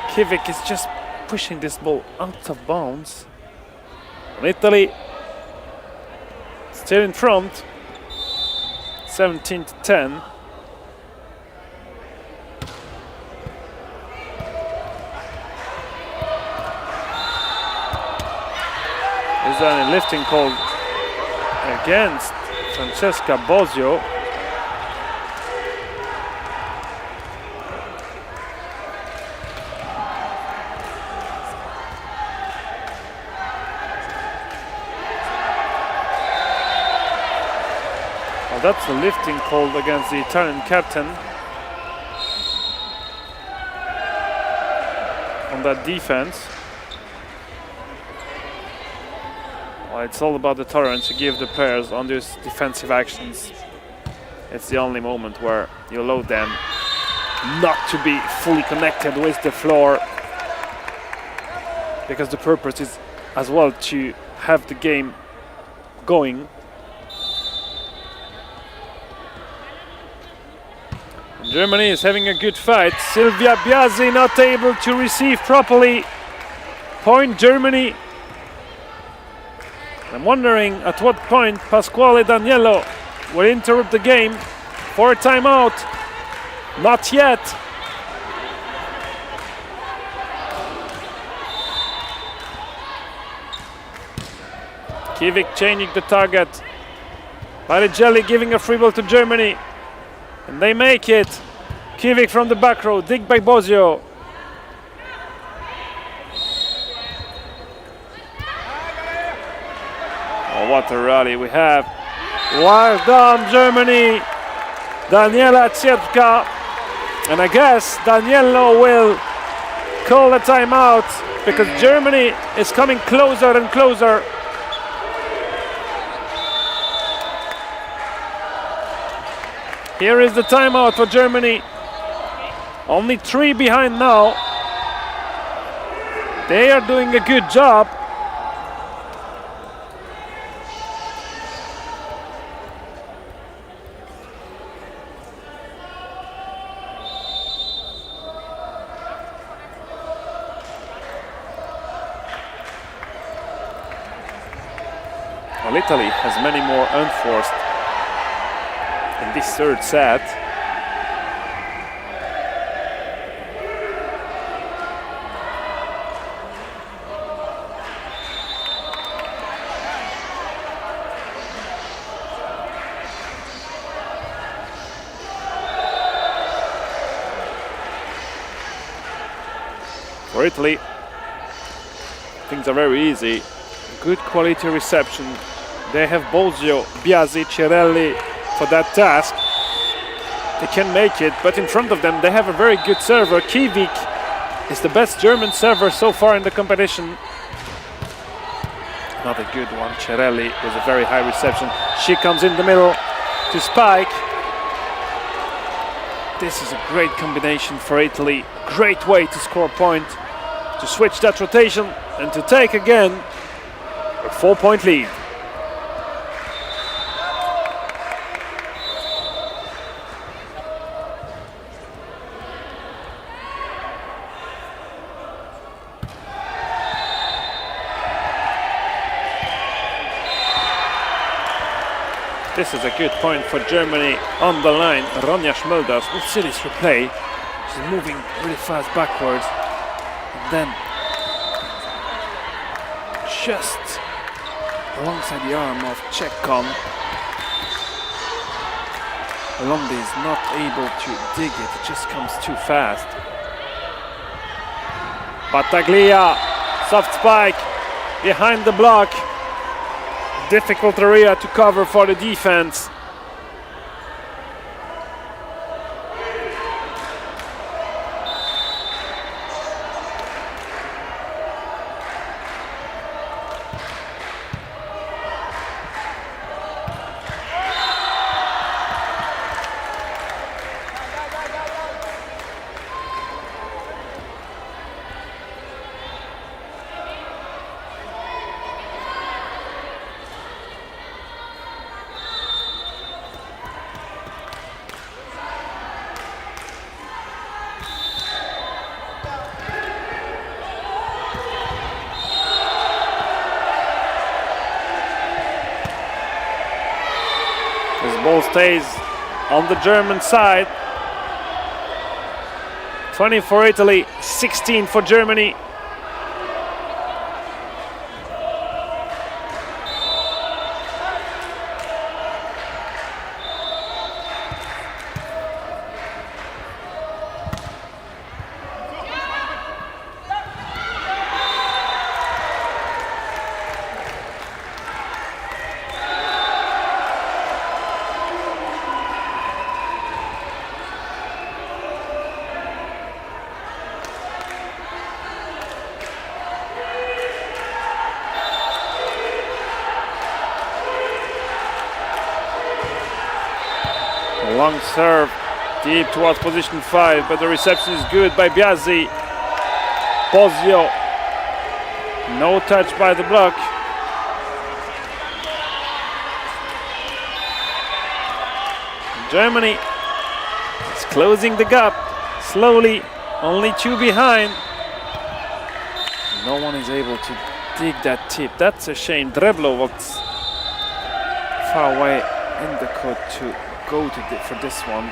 Kivik is just pushing this ball out of bounds. And Italy still in front, 17-10. Is there a lifting called against Francesca Bozio? Well, that's a lifting called against the Italian captain on that defense. Well, it's all about the tolerance you give the players on these defensive actions. It's the only moment where you allow them not to be fully connected with the floor, because the purpose is as well to have the game going. And Germany is having a good fight. Silvia Biasi not able to receive properly. Point Germany. I'm wondering at what point Pasquale Daniello will interrupt the game for a timeout. Not yet. Kivik changing the target. Barigelli giving a free ball to Germany. And they make it. Kivik from the back row, dig by Bozio. Oh, what a rally we have. Well done, Germany. Daniela Cierpka. And I guess Daniello will call the timeout because Germany is coming closer and closer. Here is the timeout for Germany. Only 3 behind now. They are doing a good job. Well, Italy has many more unforced in this third set. For Italy, things are very easy. Good quality reception. They have Bozio, Biasi, Cirelli for that task. They can make it, but in front of them they have a very good server. Kivik is the best German server so far in the competition. Another good one, Cirelli with a very high reception. She comes in the middle to spike. This is a great combination for Italy. Great way to score a point, to switch that rotation and to take again a 4-point lead. This is a good point for Germany on the line. Ronja Schmöldas, we'll see this replay. She's moving really fast backwards. And then just alongside the arm of Chekhon. Londi is not able to dig it, it just comes too fast. Battaglia, soft spike behind the block. Difficult area to cover for the defense. This ball stays on the German side. 20 for Italy, 16 for Germany. Long serve, deep towards position 5, but the reception is good by Biasi. Bozio, no touch by the block. Germany is closing the gap, slowly, only 2 behind. No one is able to dig that tip, that's a shame. Dreblo walks far away in the court to go for this one.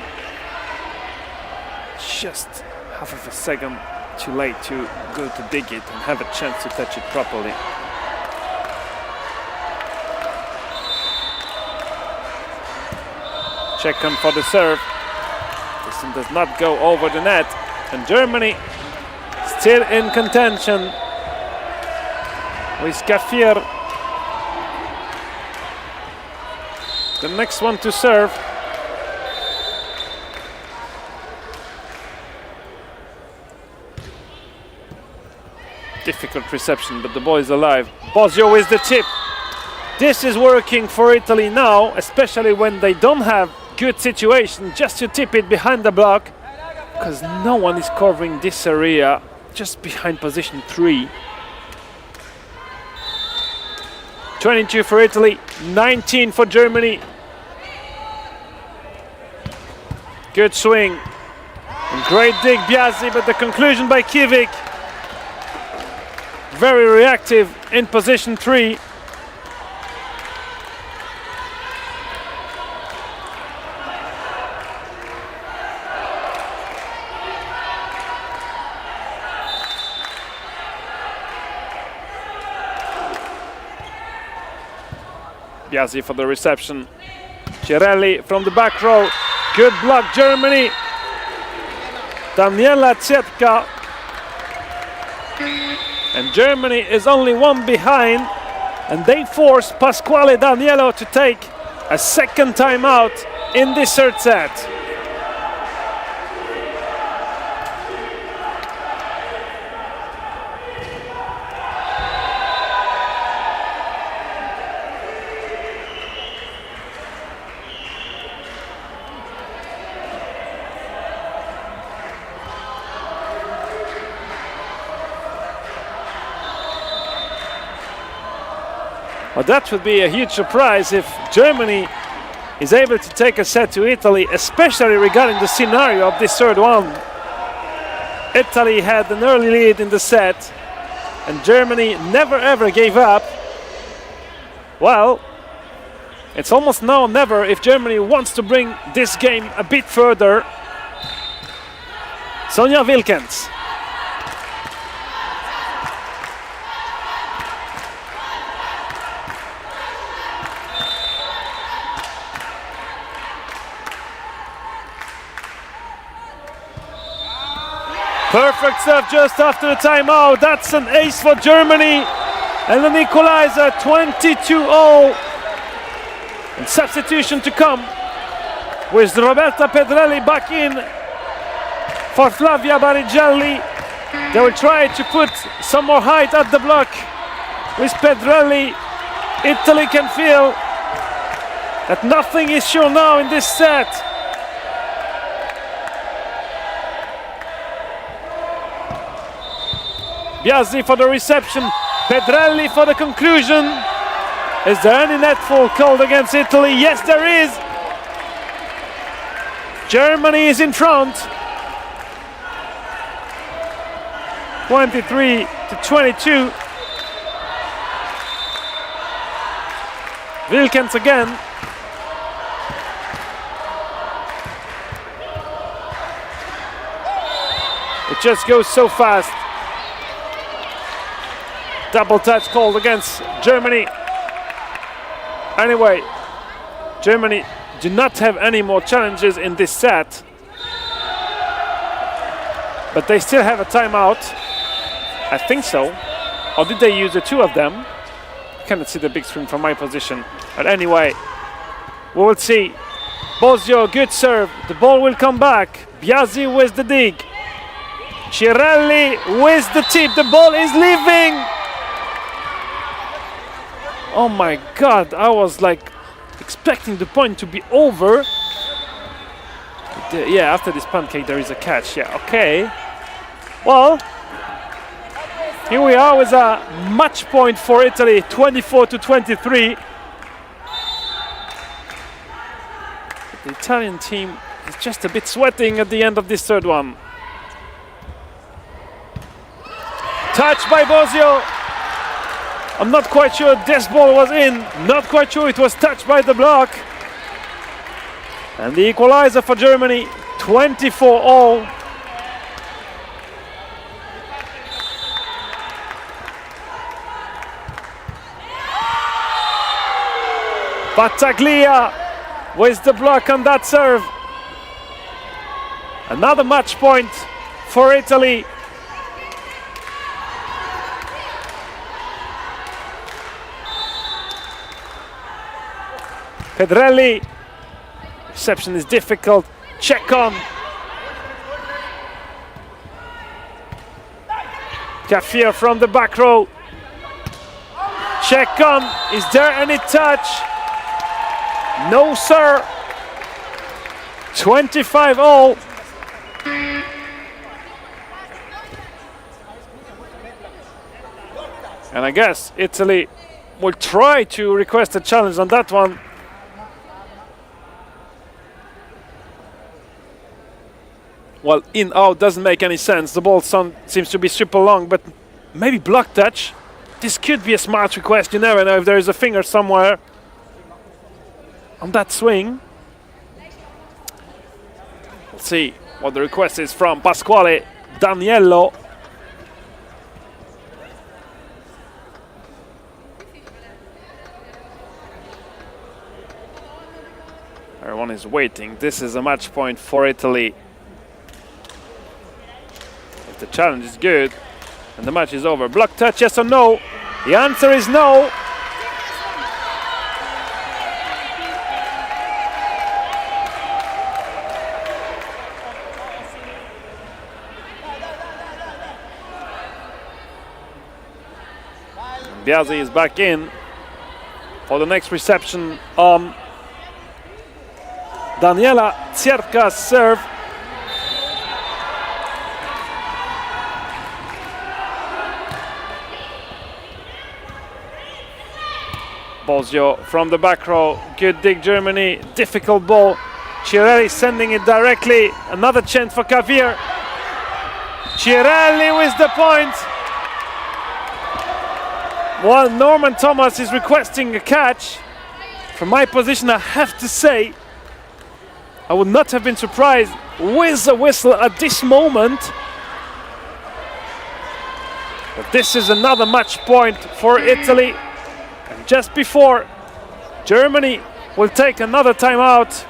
Just half of a second too late to go to dig it and have a chance to touch it properly. Chekhon for the serve. This one does not go over the net, and Germany still in contention with Kafir. The next one to serve. Difficult reception, but the ball is alive. Bozio with the tip. This is working for Italy now, especially when they don't have good situation, just to tip it behind the block, because no one is covering this area, just behind position 3. 22 for Italy, 19 for Germany. Good swing. And great dig, Biasi, but the conclusion by Kivik. Very reactive in position 3. Biasi for the reception. Cirelli from the back row. Good block, Germany. Daniela Cietka And Germany is only one behind, and they force Pasquale Daniello to take a second timeout in this third set. Well, that would be a huge surprise if Germany is able to take a set to Italy, especially regarding the scenario of this third one. Italy had an early lead in the set, and Germany never ever gave up. Well, it's almost now or never if Germany wants to bring this game a bit further. Sonja Wilkens. Perfect serve just after the timeout. That's an ace for Germany. And an equalizer, 22-0. And substitution to come with Roberta Pedrelli back in for Flavia Barigelli. They will try to put some more height at the block with Pedrelli. Italy can feel that nothing is sure now in this set. Biasi for the reception, Pedrelli for the conclusion. Is there any net fall called against Italy? Yes, there is. Germany is in front. 23-22. Wilkens again. It just goes so fast. Double touch called against Germany. Anyway, Germany do not have any more challenges in this set, but they still have a timeout. I think so. Or did they use the two of them? I cannot see the big screen from my position. But anyway, we will see. Bosio, good serve. The ball will come back. Biasi with the dig. Cirelli with the tip. The ball is leaving. Oh my God, I was like expecting the point to be over. Yeah, after this pancake there is a catch. Yeah, okay. Well, here we are with a match point for Italy, 24-23. The Italian team is just a bit sweating at the end of this third one. Touch by Bosio. I'm not quite sure this ball was in. Not quite sure it was touched by the block. And the equalizer for Germany, 24-all. Battaglia with the block on that serve. Another match point for Italy. Pedrelli, reception is difficult, check on. Kafir from the back row. Check on, is there any touch? No sir. 25-all. And I guess Italy will try to request a challenge on that one. Well, in out doesn't make any sense. The ball seems to be super long, but maybe block touch. This could be a smart request. You never know if there is a finger somewhere on that swing. Let's see what the request is from Pasquale Daniello. Everyone is waiting. This is a match point for Italy. If the challenge is good, And the match is over. Block touch, yes or no? The answer is no. Biazzi is back in for the next reception. Daniela Cierka's serve. Bozio from the back row. Good dig, Germany. Difficult ball. Chiarelli sending it directly. Another chance for Kavir. Chiarelli with the point. While Norman Thomas is requesting a catch, from my position I have to say I would not have been surprised with a whistle at this moment. But this is another match point for Italy. And just before Germany will take another timeout.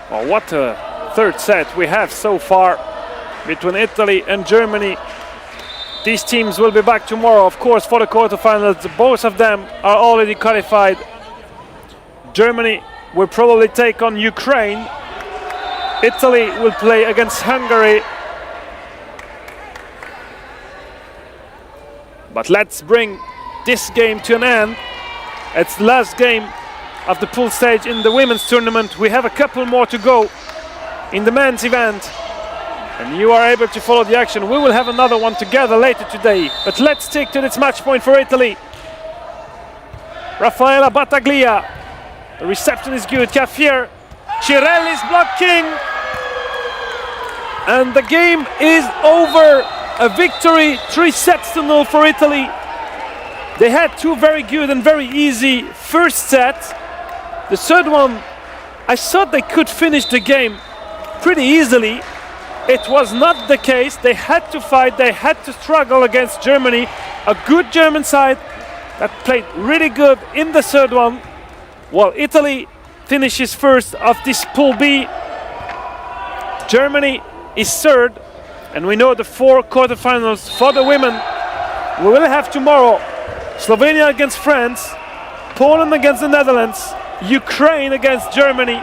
Well, what a third set we have so far between Italy and Germany. These teams will be back tomorrow, of course, for the quarterfinals. Both of them are already qualified. Germany will probably take on Ukraine. Italy will play against Hungary. But let's bring this game to an end. It's the last game of the pool stage in the women's tournament. We have a couple more to go in the men's event, and you are able to follow the action. We will have another one together later today, but let's stick to this match point for Italy. Raffaella Battaglia, the reception is good. Kafir, Chiarelli is blocking, and the game is over. A victory, 3-0 for Italy. They had two very good and very easy first sets. The third one, I thought they could finish the game pretty easily. It was not the case. They had to fight, they had to struggle against Germany. A good German side that played really good in the third one. While Italy finishes first of this Pool B. Germany is third, and we know the 4 quarterfinals for the women. We will have tomorrow Slovenia against France, Poland against the Netherlands, Ukraine against Germany,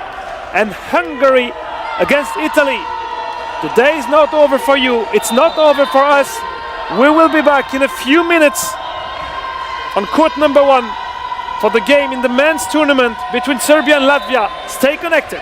and Hungary against Italy. The day is not over for you, it's not over for us. We will be back in a few minutes on court number 1 for the game in the men's tournament between Serbia and Latvia. Stay connected.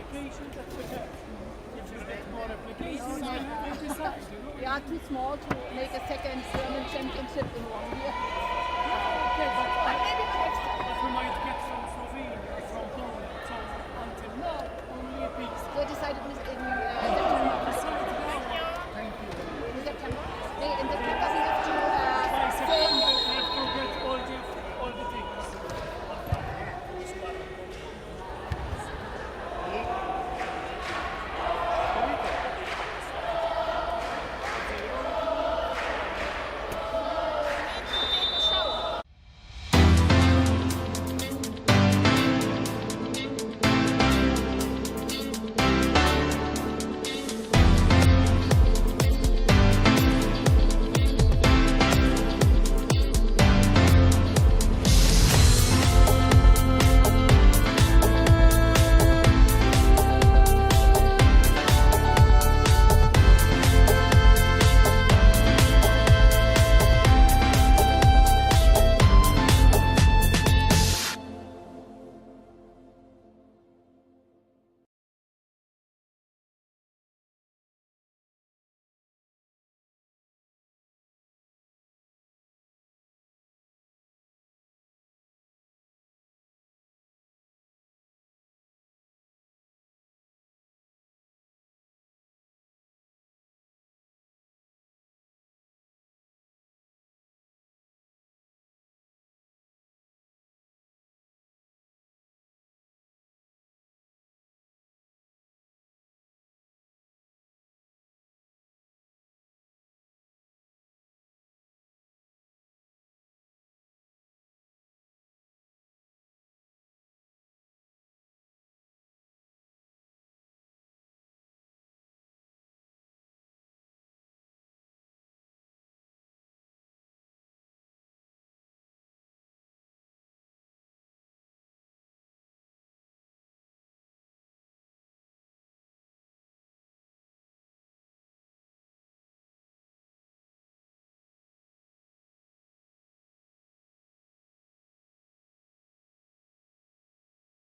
applications, that's okay. If you get more applications, you decide. We are too small to make a second German championship in 1 year. Okay, But maybe the next time. but we might get from Slovenia, from Poland, so until now, only a piece. They decided in